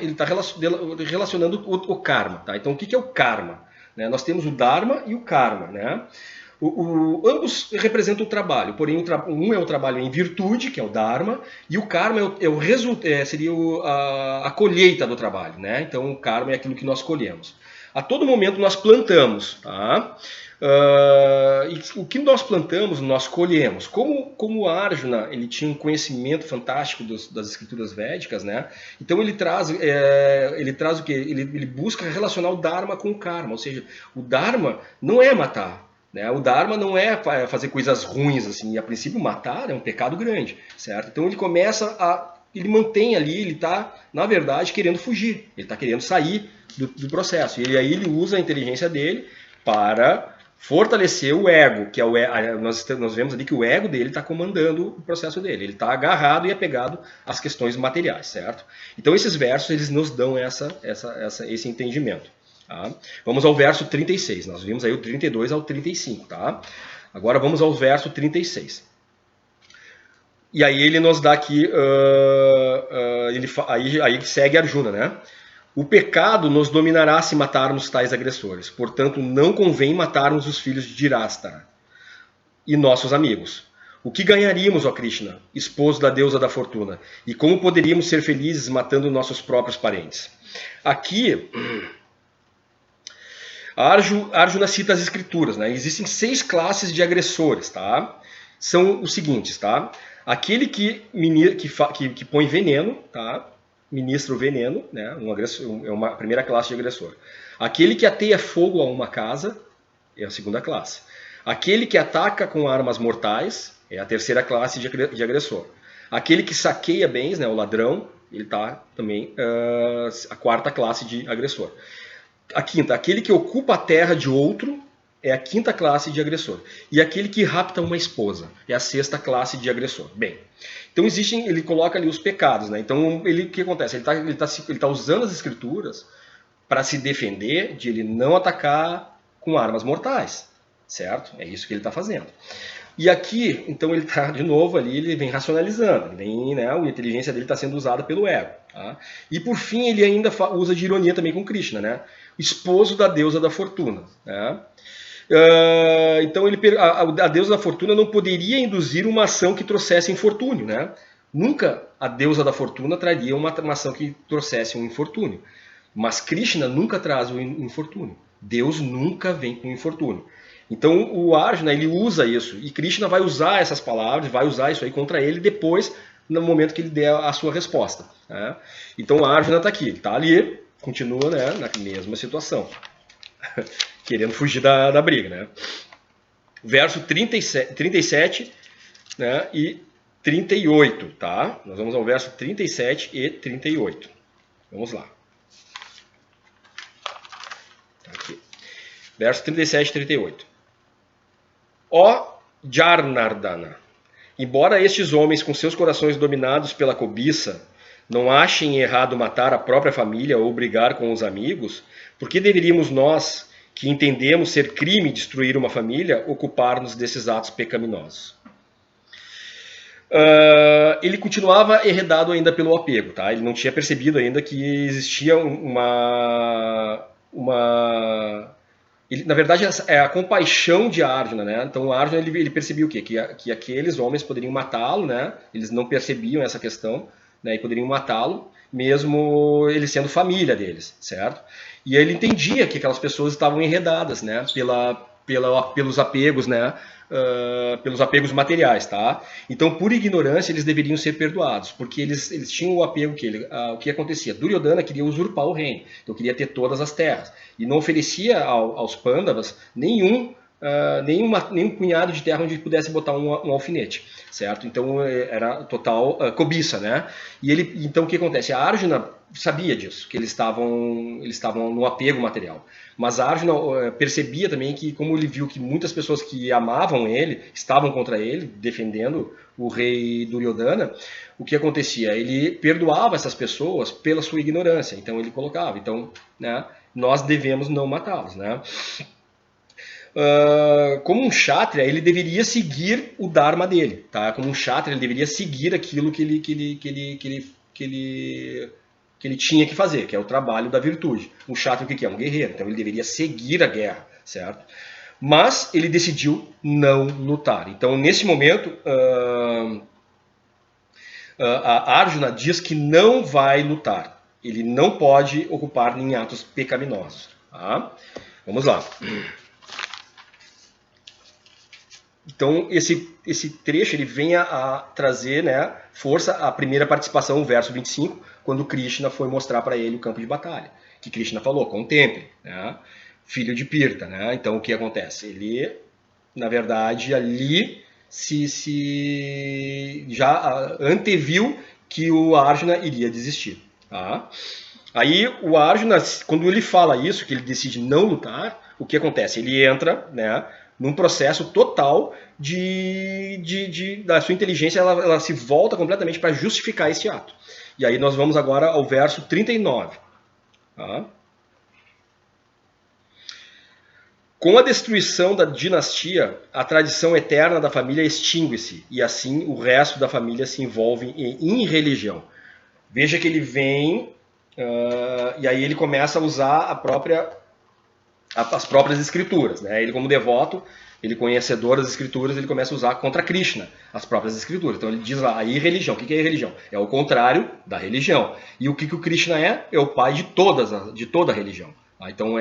ele está relacionando o karma, tá? Então o que é o karma? Né? Nós temos o dharma e o karma, né? Ambos representam o trabalho, porém um é o trabalho em virtude, que é o dharma, e o karma seria a colheita do trabalho, né? Então o karma é aquilo que nós colhemos. A todo momento nós plantamos, tá? E o que nós plantamos, nós colhemos. Como Arjuna ele tinha um conhecimento fantástico das escrituras védicas, né? Então ele traz o quê? Ele busca relacionar o Dharma com o Karma, ou seja, o Dharma não é matar. Né? O Dharma não é fazer coisas ruins, assim, e a princípio matar é um pecado grande, certo? Então ele mantém ali, ele está, na verdade, querendo fugir, ele está querendo sair do processo, e aí ele usa a inteligência dele para fortalecer o ego, que é nós vemos ali que o ego dele está comandando o processo dele, ele está agarrado e apegado às questões materiais, certo? Então esses versos eles nos dão esse entendimento. Tá? Vamos ao verso 36, nós vimos aí o 32 ao 35, tá? Agora vamos ao verso 36. E aí ele nos dá aqui, aí segue Arjuna, né? O pecado nos dominará se matarmos tais agressores. Portanto, não convém matarmos os filhos de Dhritarashtra e nossos amigos. O que ganharíamos, ó Krishna, esposo da deusa da fortuna? E como poderíamos ser felizes matando nossos próprios parentes? Aqui, Arjuna cita as escrituras, né? Existem 6 classes de agressores, tá? São os seguintes, tá? Aquele que põe veneno, tá? Ministra o veneno, né? É uma primeira classe de agressor. Aquele que ateia fogo a uma casa é a segunda classe. Aquele que ataca com armas mortais é a terceira classe de agressor. Aquele que saqueia bens, né? O ladrão, ele tá também a quarta classe de agressor. A quinta, aquele que ocupa a terra de outro é a quinta classe de agressor. E aquele que rapta uma esposa é a sexta classe de agressor. Bem, então ele coloca ali os pecados, né? Então o que acontece? Ele tá usando as escrituras para se defender de ele não atacar com armas mortais, certo? É isso que ele está fazendo. E aqui, então ele está de novo ali, ele vem racionalizando, né, a inteligência dele está sendo usada pelo ego. Tá? E por fim ele ainda usa de ironia também com Krishna, né? Esposo da deusa da fortuna. Né? Então a deusa da fortuna não poderia induzir uma ação que trouxesse infortúnio, né? Nunca a deusa da fortuna traria uma ação que trouxesse um infortúnio. Mas Krishna nunca traz o infortúnio. Deus nunca vem com infortúnio. Então o Arjuna ele usa isso e Krishna vai usar essas palavras, vai usar isso aí contra ele depois, no momento que ele der a sua resposta. Né? Então o Arjuna está aqui, ele está ali, continua, né, na mesma situação. Querendo fugir da briga, né? Verso 37, né, e 38, tá? Nós vamos ao verso 37 e 38. Vamos lá. Tá aqui. Verso 37 e 38. Ó Jarnardana, embora estes homens com seus corações dominados pela cobiça não achem errado matar a própria família ou brigar com os amigos, por que deveríamos nós, que entendemos ser crime destruir uma família, ocupar-nos desses atos pecaminosos? Ele continuava enredado ainda pelo apego, tá? Ele não tinha percebido ainda que existia na verdade, é a compaixão de Arjuna, né? Então, o Arjuna ele percebia o quê? Que aqueles homens poderiam matá-lo, né? Eles não percebiam essa questão, né? E poderiam matá-lo, mesmo ele sendo família deles, certo? E ele entendia que aquelas pessoas estavam enredadas, né? Pelos apegos, né? Pelos apegos materiais, tá? Então, por ignorância, eles deveriam ser perdoados, porque eles tinham o apego o que acontecia? Duryodhana queria usurpar o reino, então queria ter todas as terras, e não oferecia aos Pandavas nenhum punhado de terra onde pudesse botar um alfinete, certo? Então era total cobiça, né? Então o que acontece? A Arjuna sabia disso, que eles estavam no apego material. Mas Arjuna percebia também que, como ele viu que muitas pessoas que amavam ele estavam contra ele, defendendo o rei Duryodhana, o que acontecia? Ele perdoava essas pessoas pela sua ignorância. Então ele colocava, né, nós devemos não matá-los, né? Como um kshatriya, ele deveria seguir o dharma dele, tá? Como um kshatriya, ele deveria seguir aquilo que ele tinha que fazer, que é o trabalho da virtude. Um kshatriya o que é? Um guerreiro, então ele deveria seguir a guerra, certo? Mas ele decidiu não lutar. Então, nesse momento, a Arjuna diz que não vai lutar. Ele não pode ocupar em atos pecaminosos. Tá? Vamos lá. Então, esse trecho ele vem a trazer, né, força à primeira participação, o verso 25, quando Krishna foi mostrar para ele o campo de batalha. Que Krishna falou, contemple, né, filho de Pirta. Né? Então, o que acontece? Ele, na verdade, ali já anteviu que o Arjuna iria desistir. Tá? Aí, o Arjuna, quando ele fala isso, que ele decide não lutar, o que acontece? Ele entra, né, num processo total da sua inteligência, ela se volta completamente para justificar esse ato. E aí nós vamos agora ao verso 39. Tá? Com a destruição da dinastia, a tradição eterna da família extingue-se, e assim o resto da família se envolve em religião. Veja que ele vem, e aí ele começa a usar as próprias escrituras. Né? Ele, como devoto, ele conhecedor das escrituras, ele começa a usar contra Krishna as próprias escrituras. Então ele diz lá, a irreligião. O que é irreligião? É o contrário da religião. E o que o Krishna é? É o pai de toda a religião. Então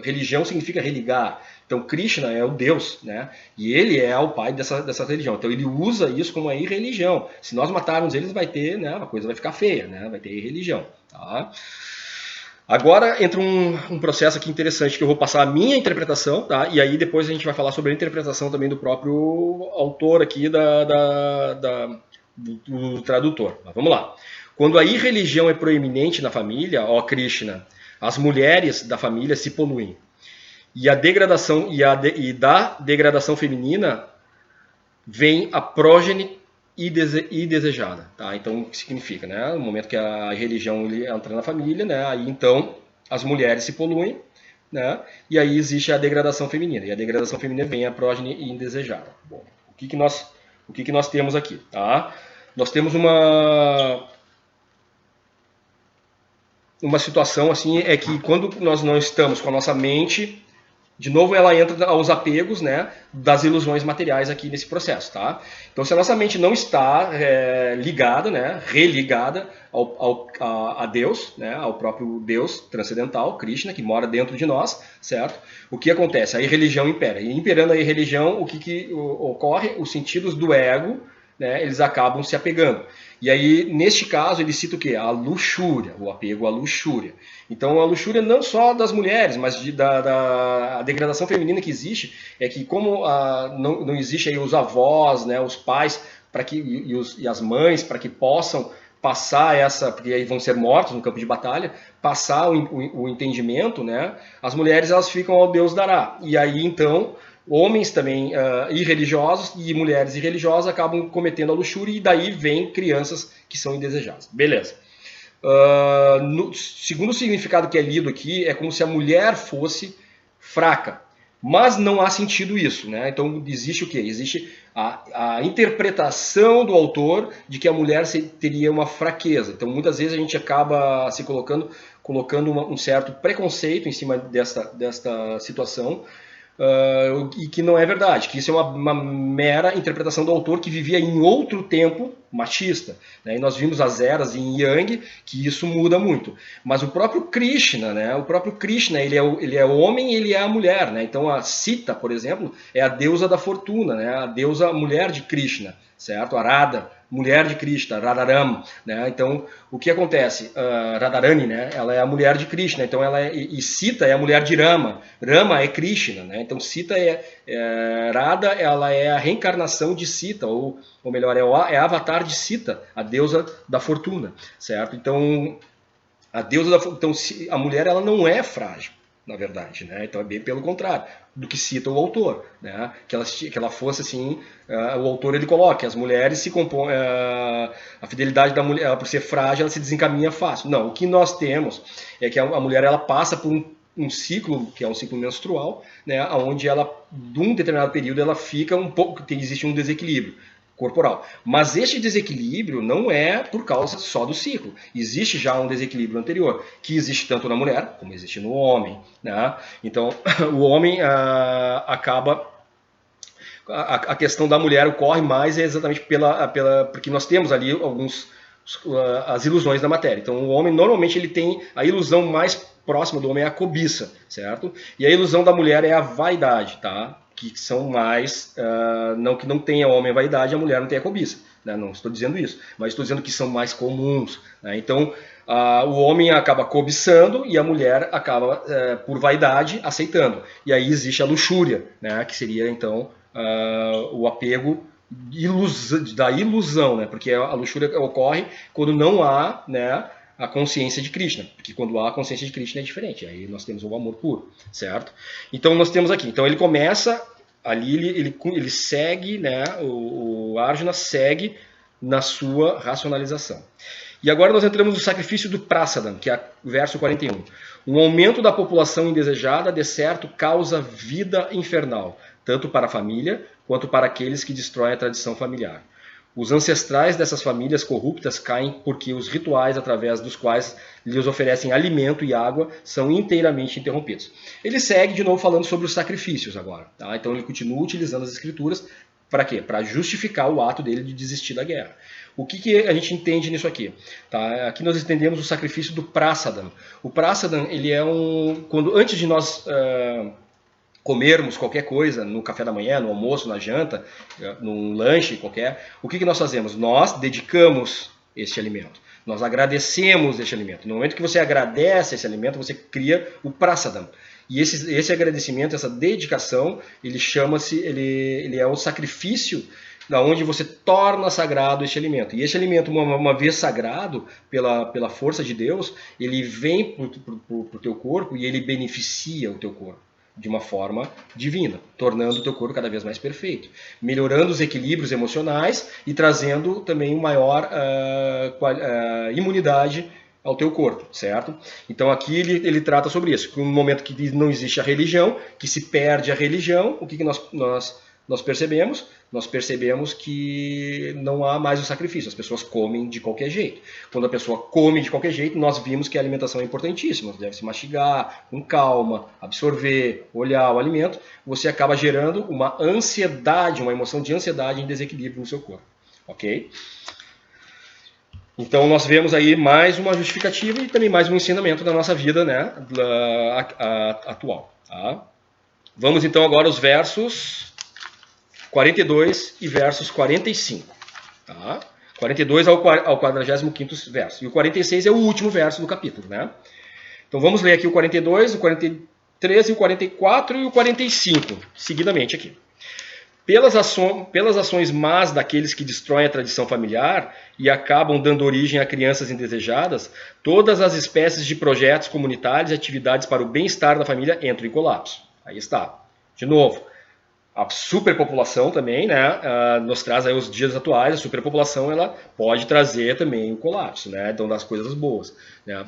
religião significa religar. Então Krishna é o Deus, né? E ele é o pai dessa religião. Então ele usa isso como uma irreligião. Se nós matarmos eles, vai ter, né? A coisa vai ficar feia, né? Vai ter irreligião. Tá? Agora entra um processo aqui interessante que eu vou passar a minha interpretação, tá? E aí depois a gente vai falar sobre a interpretação também do próprio autor aqui do tradutor. Mas vamos lá. Quando a irreligião é proeminente na família, ó Krishna, as mulheres da família se poluem. E a degradação e da degradação feminina vem a prógene e desejada. Tá? Então, o que significa? Né? No momento que a religião entra na família, né? Aí então as mulheres se poluem, né? E aí existe a degradação feminina. E a degradação feminina vem a prógene indesejada. Bom, o que nós temos aqui? Tá? Nós temos uma situação assim, é que quando nós não estamos com a nossa mente, de novo ela entra aos apegos, né, das ilusões materiais aqui nesse processo, tá? Então se a nossa mente não está ligada, né, religada a Deus, né, ao próprio Deus transcendental, Krishna, que mora dentro de nós, certo? O que acontece? A irreligião impera. E imperando a irreligião, o que ocorre? Os sentidos do ego, né, eles acabam se apegando. E aí, neste caso, ele cita o quê? A luxúria, o apego à luxúria. Então, a luxúria não só das mulheres, mas da degradação feminina que existe, é que como não existe aí os avós, né, os pais e as mães, para que possam passar porque aí vão ser mortos no campo de batalha, passar o entendimento, né, as mulheres elas ficam ao Deus dará. E aí, então, homens também irreligiosos e mulheres irreligiosas acabam cometendo a luxúria e daí vem crianças que são indesejadas. Beleza. Segundo o significado que é lido aqui, é como se a mulher fosse fraca. Mas não há sentido isso, né? Então existe o quê? Existe a interpretação do autor de que a mulher teria uma fraqueza. Então muitas vezes a gente acaba se colocando um certo preconceito em cima desta situação, e que não é verdade, que isso é uma mera interpretação do autor que vivia em outro tempo machista. Né? E nós vimos as eras em Yang, que isso muda muito. Mas o próprio Krishna, né? Ele é o homem e ele é a mulher. Né? Então a Sita, por exemplo, é a deusa da fortuna, né? A deusa mulher de Krishna, certo? A Radha, mulher de Krishna, Radharam, né? Então, o que acontece? Radharani, né? Ela é a mulher de Krishna, então e Sita é a mulher de Rama. Rama é Krishna, né? Então Sita Radha, ela é a reencarnação de Sita, ou melhor, é a avatar de Sita, a deusa da fortuna, certo? Então, a mulher ela não é frágil, na verdade, né? Então é bem pelo contrário do que cita o autor, né? Que ela fosse assim, o autor ele coloca que as mulheres se compõem, a fidelidade da mulher, ela, por ser frágil, ela se desencaminha fácil. Não, o que nós temos é que a mulher ela passa por um ciclo, que é um ciclo menstrual, né? Onde ela, de um determinado período, ela fica existe um desequilíbrio corporal. Mas este desequilíbrio não é por causa só do ciclo. Existe já um desequilíbrio anterior, que existe tanto na mulher como existe no homem. Né? Então, o homem acaba... A questão da mulher ocorre mais exatamente porque nós temos ali as ilusões da matéria. Então, o homem normalmente ele tem a ilusão mais próxima do homem é a cobiça, certo? E a ilusão da mulher é a vaidade, tá? que são mais, não que não tenha homem a vaidade, a mulher não tenha cobiça, né? Não estou dizendo isso, mas estou dizendo que são mais comuns, né? Então, o homem acaba cobiçando e a mulher acaba, por vaidade, aceitando. E aí existe a luxúria, né? Que seria, então, o apego da ilusão, né? Porque a luxúria ocorre quando não há, né, a consciência de Krishna, porque quando há a consciência de Krishna é diferente, aí nós temos o amor puro, certo? Então nós temos aqui, então ele começa ali, ele segue, né, o Arjuna segue na sua racionalização. E agora nós entramos no sacrifício do Prasadam, que é o verso 41. Um aumento da população indesejada, de certo, causa vida infernal, tanto para a família quanto para aqueles que destroem a tradição familiar. Os ancestrais dessas famílias corruptas caem porque os rituais através dos quais lhes oferecem alimento e água são inteiramente interrompidos. Ele segue de novo falando sobre os sacrifícios agora. Tá? Então ele continua utilizando as escrituras para quê? Para justificar o ato dele de desistir da guerra. O que a gente entende nisso aqui? Tá? Aqui nós entendemos o sacrifício do Prasadam. O Prasadam, ele é quando antes de nós comermos qualquer coisa no café da manhã, no almoço, na janta, num lanche qualquer, o que nós fazemos? Nós dedicamos este alimento. Nós agradecemos este alimento. No momento que você agradece esse alimento, você cria o Prasadam. E esse agradecimento, essa dedicação, ele é o sacrifício da onde você torna sagrado este alimento. E este alimento, uma vez sagrado pela força de Deus, ele vem para o teu corpo e ele beneficia o teu corpo de uma forma divina, tornando o teu corpo cada vez mais perfeito, melhorando os equilíbrios emocionais e trazendo também maior imunidade ao teu corpo, certo? Então aqui ele trata sobre isso, no momento que não existe a religião, que se perde a religião, o que nós percebemos? Nós percebemos que não há mais o sacrifício, as pessoas comem de qualquer jeito. Quando a pessoa come de qualquer jeito, nós vimos que a alimentação é importantíssima, deve se mastigar com calma, absorver, olhar o alimento, você acaba gerando uma ansiedade, uma emoção de ansiedade em desequilíbrio no seu corpo, ok? Então nós vemos aí mais uma justificativa e também mais um ensinamento da nossa vida, né, atual. Tá? Vamos então agora aos versos 42 e versos 45. Tá? 42 ao 45º verso. E o 46 é o último verso do capítulo. Né? Então vamos ler aqui o 42, o 43, o 44 e o 45, seguidamente aqui. Pelas ações más daqueles que destroem a tradição familiar e acabam dando origem a crianças indesejadas, todas as espécies de projetos comunitários e atividades para o bem-estar da família entram em colapso. Aí está. De novo, a superpopulação também, né, nos traz aí os dias atuais. A superpopulação ela pode trazer também o colapso, né, então das coisas boas. Né.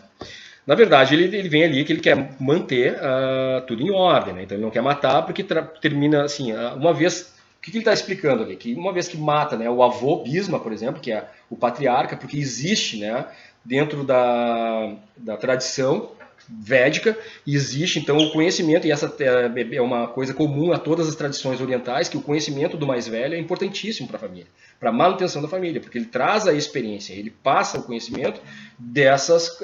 Na verdade, ele vem ali que ele quer manter tudo em ordem, né, então ele não quer matar porque termina assim, uma vez. O que ele está explicando ali? Que uma vez que mata, né, o avô Bhisma, por exemplo, que é o patriarca, porque existe, né, dentro da tradição védica, existe então o conhecimento, e essa é uma coisa comum a todas as tradições orientais, que o conhecimento do mais velho é importantíssimo para a família, para a manutenção da família, porque ele traz a experiência, ele passa o conhecimento desses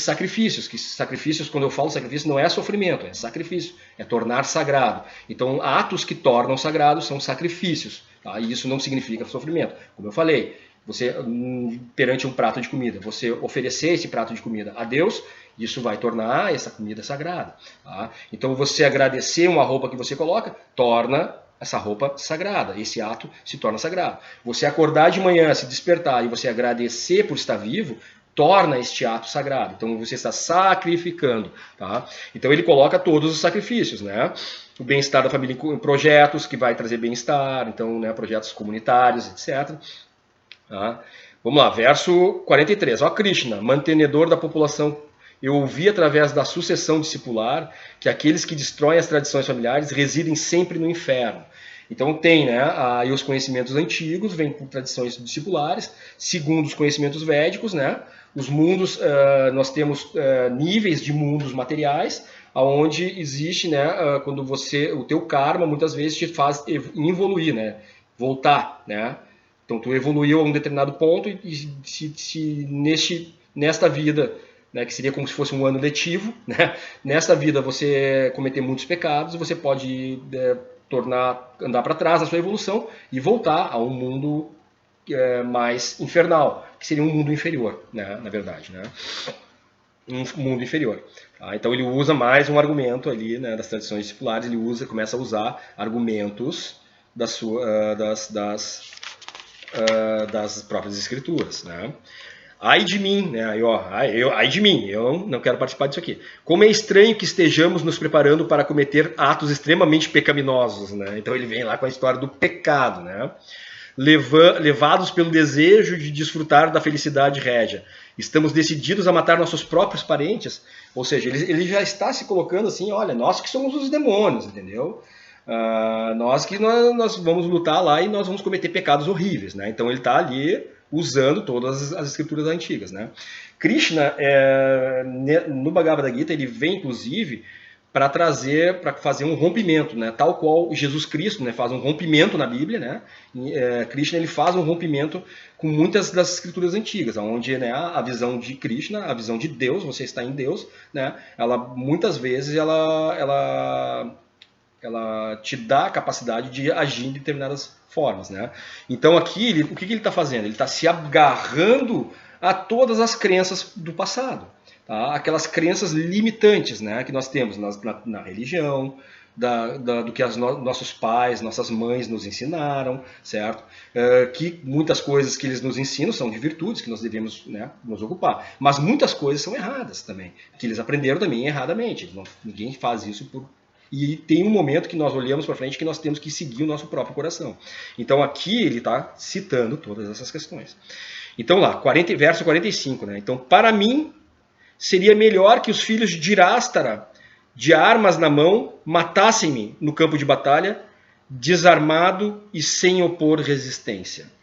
sacrifícios, que sacrifícios, quando eu falo sacrifício, não é sofrimento, é sacrifício, é tornar sagrado. Então, atos que tornam sagrado são sacrifícios, tá? E isso não significa sofrimento. Como eu falei, você, perante um prato de comida, você oferecer esse prato de comida a Deus, isso vai tornar essa comida sagrada. Tá? Então, você agradecer uma roupa que você coloca, torna essa roupa sagrada, esse ato se torna sagrado. Você acordar de manhã, se despertar e você agradecer por estar vivo, torna este ato sagrado. Então você está sacrificando. Tá? Então ele coloca todos os sacrifícios. Né? O bem-estar da família em projetos, que vai trazer bem-estar, então, né, projetos comunitários, etc. Tá? Vamos lá, verso 43. Ó Krishna, mantenedor da população, eu ouvi através da sucessão discipular que aqueles que destroem as tradições familiares residem sempre no inferno. Então tem, né, aí os conhecimentos antigos, vêm com tradições discipulares, segundo os conhecimentos védicos, né, os mundos, nós temos níveis de mundos materiais, onde existe, né, quando o teu karma muitas vezes te faz evoluir, né, voltar, né, então tu evoluiu a um determinado ponto e se nesta vida né, que seria como se fosse um ano letivo, né? Nesta vida você cometer muitos pecados, você pode andar para trás na sua evolução e voltar a um mundo mais infernal, que seria um mundo inferior, né, na verdade, né? Um mundo inferior. Tá? Então ele usa mais um argumento ali, né, das tradições discipulares, ele começa a usar argumentos das próprias escrituras, né? Ai de mim, né? Ai de mim, eu não quero participar disso aqui. Como é estranho que estejamos nos preparando para cometer atos extremamente pecaminosos, né? Então ele vem lá com a história do pecado, né? Levados pelo desejo de desfrutar da felicidade régia. Estamos decididos a matar nossos próprios parentes. Ou seja, ele já está se colocando assim, olha, nós que somos os demônios, entendeu? Nós vamos lutar lá e nós vamos cometer pecados horríveis, né? Então ele está ali usando todas as escrituras antigas, né? Krishna, no Bhagavad Gita, ele vem inclusive para fazer um rompimento, né? Tal qual Jesus Cristo, né, faz um rompimento na Bíblia, né? Krishna ele faz um rompimento com muitas das escrituras antigas, onde, né, a visão de Krishna, a visão de Deus, você está em Deus, né? Ela muitas vezes ela te dá a capacidade de agir em determinadas formas, né? Então aqui, o que ele está fazendo? Ele está se agarrando a todas as crenças do passado, tá? Aquelas crenças limitantes, né, que nós temos na religião, do que nossos pais, nossas mães nos ensinaram, certo? Que muitas coisas que eles nos ensinam são de virtudes que nós devemos, né, nos ocupar, mas muitas coisas são erradas também, que eles aprenderam também erradamente. Ninguém faz isso E tem um momento que nós olhamos para frente que nós temos que seguir o nosso próprio coração. Então aqui ele está citando todas essas questões. Então lá, verso 45, né? Então, para mim, seria melhor que os filhos de Dirastara, de armas na mão, matassem-me no campo de batalha, desarmado e sem opor resistência.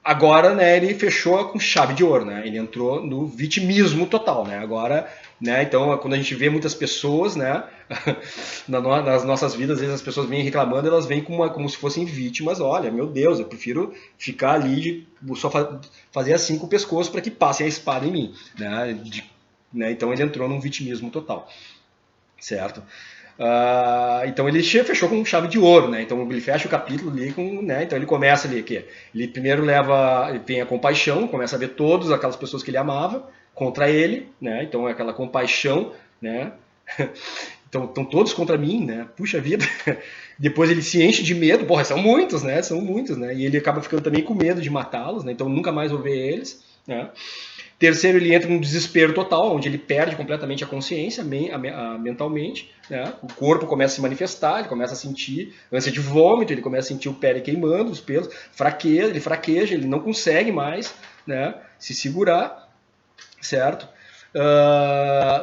Agora, né, ele fechou com chave de ouro, né? Ele entrou no vitimismo total, né? Agora, né, então, quando a gente vê muitas pessoas, né, nas nossas vidas, às vezes as pessoas vêm reclamando, elas vêm como se fossem vítimas. Olha, meu Deus, eu prefiro ficar ali, só fazer assim com o pescoço para que passe a espada em mim, né? Então ele entrou num vitimismo total, certo? Então ele fechou com chave de ouro, né? Então ele fecha o capítulo ali com, né? Então ele começa ali que ele primeiro ele tem a compaixão, começa a ver todas aquelas pessoas que ele amava contra ele, né? Então é aquela compaixão, né? Então estão todos contra mim, né? Puxa vida. Depois ele se enche de medo, porra, são muitos, né? São muitos, né? E ele acaba ficando também com medo de matá-los, né? Então nunca mais vou ver eles, né? Terceiro, ele entra num desespero total, onde ele perde completamente a consciência mentalmente, né? O corpo começa a se manifestar, ele começa a sentir ânsia de vômito, ele começa a sentir o pé queimando, os pelos, ele fraqueja, ele não consegue mais, né, se segurar, certo?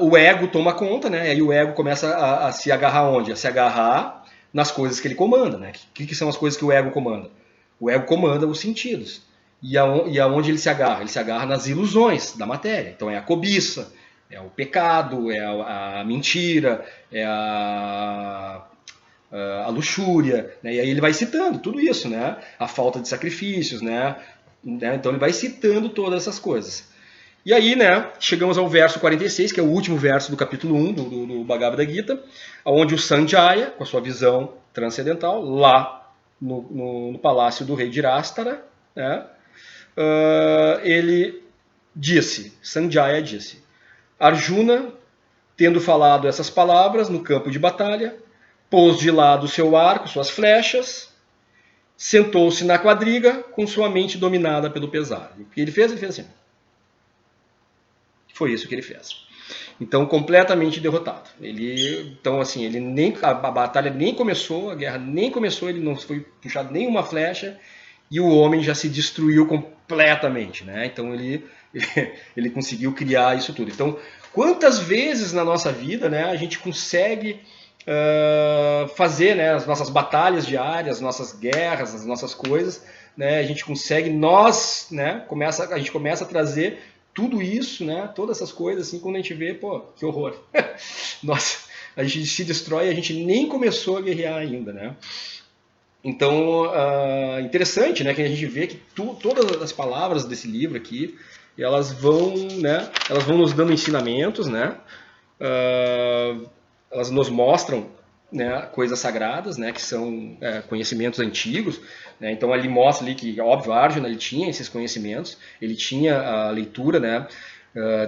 O ego toma conta, né? E aí o ego começa a se agarrar onde? A se agarrar nas coisas que ele comanda, né? Que são as coisas que o ego comanda? O ego comanda os sentidos. E aonde ele se agarra? Ele se agarra nas ilusões da matéria. Então é a cobiça, é o pecado, é a mentira, é a luxúria, né? E aí ele vai citando tudo isso, né? A falta de sacrifícios, né? Então ele vai citando todas essas coisas. E aí, né, chegamos ao verso 46, que é o último verso do capítulo 1 do Bhagavad Gita, onde o Sanjaya, com a sua visão transcendental, lá no palácio do rei Dirastara, né, ele disse, Sanjaya disse, Arjuna, tendo falado essas palavras no campo de batalha, pôs de lado seu arco, suas flechas, sentou-se na quadriga com sua mente dominada pelo pesar. O que ele fez? Ele fez assim. Foi isso que ele fez. Então, completamente derrotado. Então, assim, a batalha nem começou, a guerra nem começou, ele não foi puxado nenhuma flecha, e o homem já se destruiu completamente, né? Então ele conseguiu criar isso tudo. Então, quantas vezes na nossa vida, né, a gente consegue fazer, né, as nossas batalhas diárias, as nossas guerras, as nossas coisas, né? A gente consegue, né, a gente começa a trazer tudo isso, né, todas essas coisas, assim, quando a gente vê, pô, que horror. Nossa, a gente se destrói e a gente nem começou a guerrear ainda, né? Então, interessante, né, que a gente vê que todas as palavras desse livro aqui, e elas vão, né, elas vão nos dando ensinamentos, né, elas nos mostram, né, coisas sagradas, né, que são conhecimentos antigos, né, então ali mostra ali que, óbvio, Arjuna ele tinha esses conhecimentos, ele tinha a leitura, né,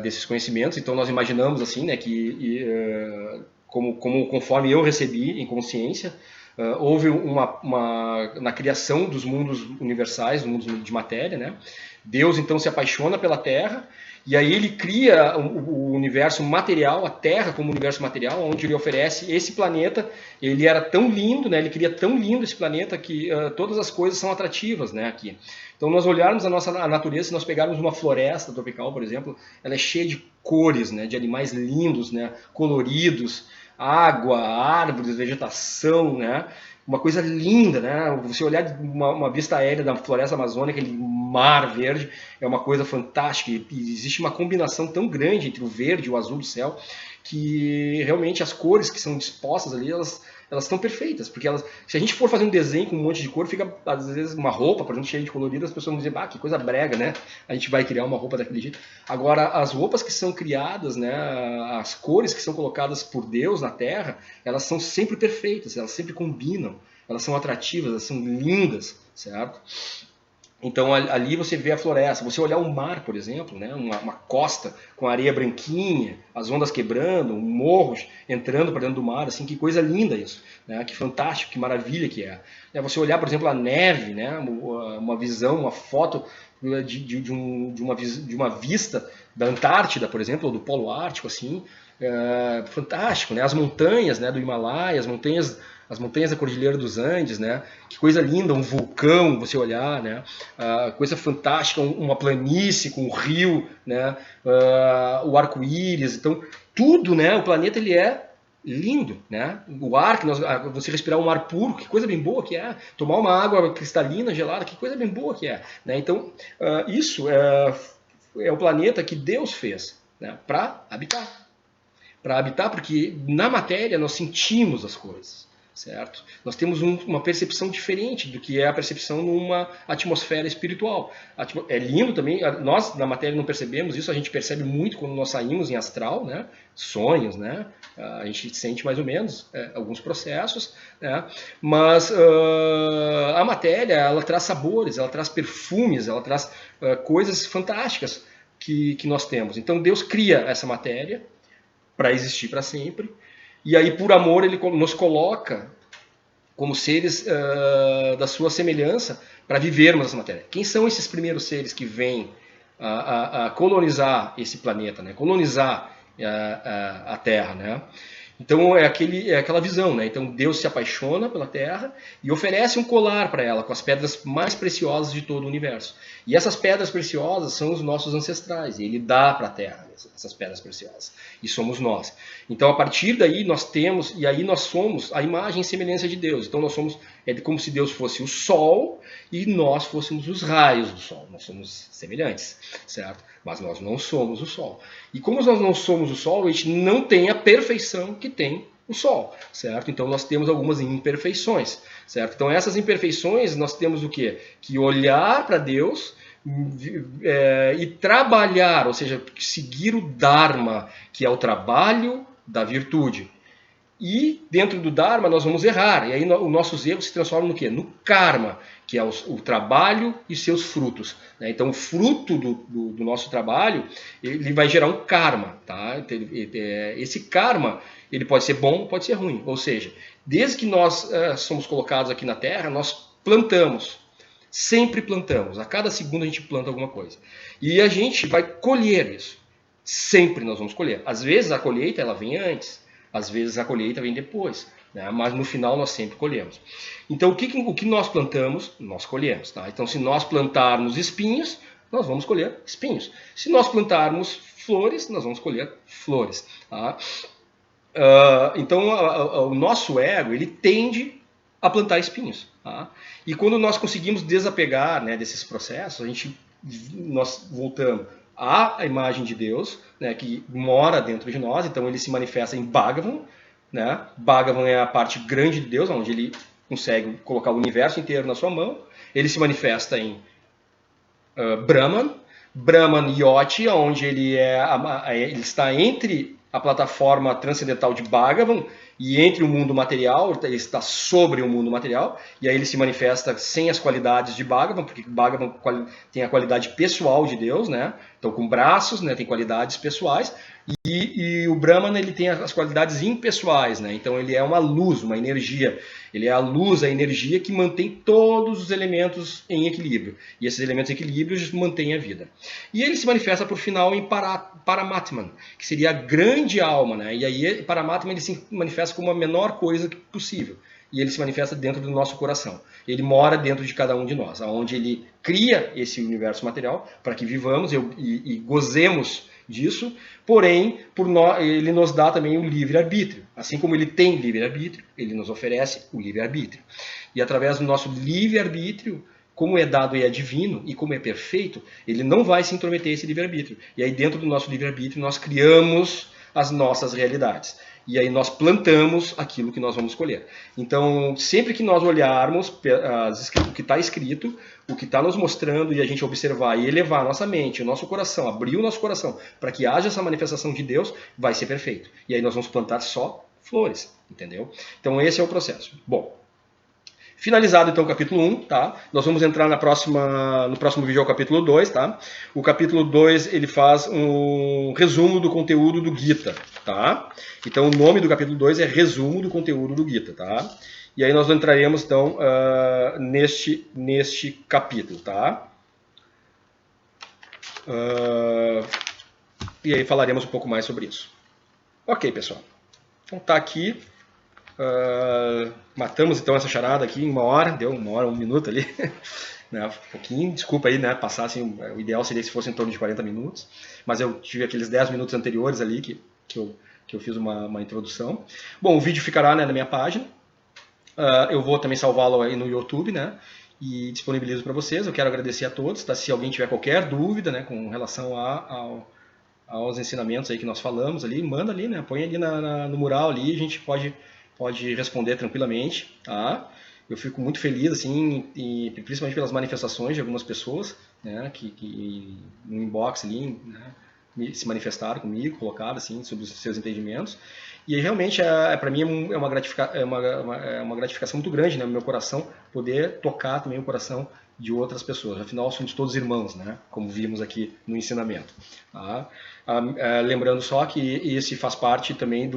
desses conhecimentos, então nós imaginamos assim, né, que conforme eu recebi em consciência, houve na criação dos mundos universais, do mundo de matéria, né, Deus então se apaixona pela Terra, e aí ele cria o universo material, a Terra como universo material, onde ele oferece esse planeta. Ele era tão lindo, né? Ele cria tão lindo esse planeta que todas as coisas são atrativas, né? Aqui. Então, nós olharmos a natureza, se nós pegarmos uma floresta tropical, por exemplo, ela é cheia de cores, né? De animais lindos, né? Coloridos, água, árvores, vegetação, né? Uma coisa linda, né? Você olhar uma vista aérea da floresta amazônica, aquele mar verde, é uma coisa fantástica. E existe uma combinação tão grande entre o verde e o azul do céu que realmente as cores que são dispostas ali, elas estão perfeitas, porque se a gente for fazer um desenho com um monte de cor, fica às vezes uma roupa, por exemplo, cheia de colorido, as pessoas vão dizer, que coisa brega, né? A gente vai criar uma roupa daquele jeito. Agora, as roupas que são criadas, né, as cores que são colocadas por Deus na Terra, elas são sempre perfeitas, elas sempre combinam, elas são atrativas, elas são lindas, certo? Então ali você vê a floresta, você olhar um mar, por exemplo, né, uma costa com areia branquinha, as ondas quebrando, morros entrando para dentro do mar, assim, que coisa linda isso, né, que fantástico, que maravilha que é. Você olhar, por exemplo, a neve, né, uma visão, uma foto de uma vista da Antártida, por exemplo, ou do Polo Ártico, assim, fantástico, né, as montanhas, né, do Himalaia, as montanhas da Cordilheira dos Andes, né? Que coisa linda, um vulcão, você olhar, né? Coisa fantástica, uma planície com um rio, né? O arco-íris, então tudo, né? O planeta ele é lindo, né? O ar você respirar um ar puro, que coisa bem boa que é. Tomar uma água cristalina, gelada, que coisa bem boa que é, né? Então isso é o planeta que Deus fez, né? Para habitar, porque na matéria nós sentimos as coisas. Certo? Nós temos uma percepção diferente do que é a percepção numa atmosfera espiritual. É lindo também, nós na matéria não percebemos isso, a gente percebe muito quando nós saímos em astral, né? Sonhos, né? A gente sente mais ou menos alguns processos, né? Mas a matéria, ela traz sabores, ela traz perfumes, ela traz coisas fantásticas que nós temos. Então Deus cria essa matéria para existir para sempre. E aí, por amor, ele nos coloca como seres da sua semelhança para vivermos essa matéria. Quem são esses primeiros seres que vêm a colonizar esse planeta, né? Colonizar a Terra, né? Então é aquela visão, né? Então Deus se apaixona pela Terra e oferece um colar para ela com as pedras mais preciosas de todo o universo. E essas pedras preciosas são os nossos ancestrais, e ele dá para a Terra essas pedras preciosas. E somos nós. Então a partir daí nós temos, e aí nós somos a imagem e semelhança de Deus. Então nós somos, como se Deus fosse o Sol e nós fôssemos os raios do Sol. Nós somos semelhantes, certo? Mas nós não somos o Sol. E como nós não somos o Sol, a gente não tem a perfeição que tem o Sol, certo? Então nós temos algumas imperfeições, certo? Então essas imperfeições nós temos o quê? Que olhar para Deus e trabalhar, ou seja, seguir o Dharma, que é o trabalho da virtude. E dentro do Dharma nós vamos errar, e aí os nossos erros se transformam no quê? No karma, que é o trabalho e seus frutos. Né? Então o fruto do nosso trabalho, ele vai gerar um karma. Tá? Esse karma, ele pode ser bom, pode ser ruim. Ou seja, desde que nós somos colocados aqui na Terra, nós plantamos. Sempre plantamos. A cada segundo a gente planta alguma coisa. E a gente vai colher isso. Sempre nós vamos colher. Às vezes a colheita ela vem antes. Às vezes a colheita vem depois. Né? Mas no final nós sempre colhemos. Então o que nós plantamos, nós colhemos. Tá? Então se nós plantarmos espinhos, nós vamos colher espinhos. Se nós plantarmos flores, nós vamos colher flores. Tá? Então o nosso ego ele tende a plantar espinhos. Tá? E quando nós conseguimos desapegar, né, desses processos, nós voltamos à imagem de Deus, né, que mora dentro de nós, então ele se manifesta em Bhagavan. Né? Bhagavan é a parte grande de Deus, onde ele consegue colocar o universo inteiro na sua mão. Ele se manifesta em Brahman. Brahman Yotti, onde ele está entre a plataforma transcendental de Bhagavan e entre o mundo material, ele está sobre o mundo material, e aí ele se manifesta sem as qualidades de Bhagavan, porque Bhagavan tem a qualidade pessoal de Deus, né? Então com braços, né? Tem qualidades pessoais, e o Brahman ele tem as qualidades impessoais, né? Então ele é uma luz, uma energia. Ele é a luz, a energia que mantém todos os elementos em equilíbrio. E esses elementos em equilíbrio mantêm a vida. E ele se manifesta por final em Paramatman, que seria a grande alma, né? E aí Paramatman ele se manifesta como a menor coisa possível. E ele se manifesta dentro do nosso coração. Ele mora dentro de cada um de nós, onde ele cria esse universo material para que vivamos e gozemos disso, porém, ele nos dá também o livre-arbítrio. Assim como ele tem livre-arbítrio, ele nos oferece o livre-arbítrio. E através do nosso livre-arbítrio, como é dado e é divino, e como é perfeito, ele não vai se intrometer esse livre-arbítrio. E aí dentro do nosso livre-arbítrio nós criamos as nossas realidades. E aí nós plantamos aquilo que nós vamos colher. Então, sempre que nós olharmos o que está escrito, o que está nos mostrando, e a gente observar e elevar a nossa mente, o nosso coração, abrir o nosso coração para que haja essa manifestação de Deus, vai ser perfeito. E aí nós vamos plantar só flores, entendeu? Então esse é o processo. Bom, finalizado então o capítulo 1, tá? Nós vamos entrar no próximo vídeo, ao capítulo 2, tá? O capítulo 2 ele faz um resumo do conteúdo do Gita, tá? Então o nome do capítulo 2 é Resumo do Conteúdo do Gita, tá? E aí nós entraremos então neste capítulo, tá? E aí falaremos um pouco mais sobre isso. Ok, pessoal. Então tá aqui. Matamos então essa charada aqui em 1 hora, deu 1 hora, 1 minuto ali, né, um pouquinho, desculpa aí, né, passar assim, o ideal seria que fosse em torno de 40 minutos, mas eu tive aqueles 10 minutos anteriores ali que eu fiz uma introdução. Bom, o vídeo ficará, né, na minha página, eu vou também salvá-lo aí no YouTube, né, e disponibilizo para vocês. Eu quero agradecer a todos, tá? Se alguém tiver qualquer dúvida, né, com relação aos ensinamentos aí que nós falamos ali, manda ali, né, põe ali no mural ali, a gente pode responder tranquilamente, tá? Eu fico muito feliz, assim, e principalmente pelas manifestações de algumas pessoas, né, que no inbox ali, né, se manifestaram comigo, colocaram, assim, sobre os seus entendimentos. E realmente, para mim, é uma gratificação muito grande, né, no meu coração, poder tocar também o coração de outras pessoas. Afinal, somos todos irmãos, né, como vimos aqui no ensinamento. Tá? Lembrando só que esse faz parte também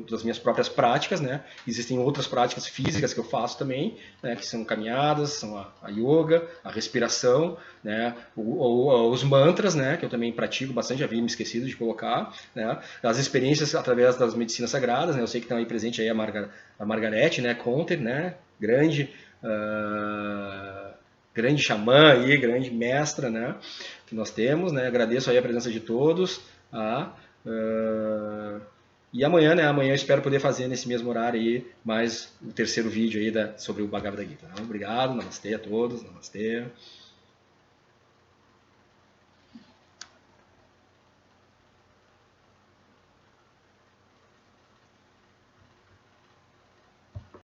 das minhas próprias práticas, né? Existem outras práticas físicas que eu faço também, né? Que são caminhadas, são a yoga, a respiração, né? Os mantras, né? Que eu também pratico bastante, já havia me esquecido de colocar, né? As experiências através das medicinas sagradas, né? Eu sei que está aí presente aí a Margarete, né? Conter, né? Grande xamã aí, grande mestra, né, que nós temos, né, agradeço aí a presença de todos, tá? E amanhã, né, amanhã eu espero poder fazer nesse mesmo horário aí, mais o terceiro vídeo aí sobre o Bhagavad Gita. Obrigado, namastê a todos, namastê.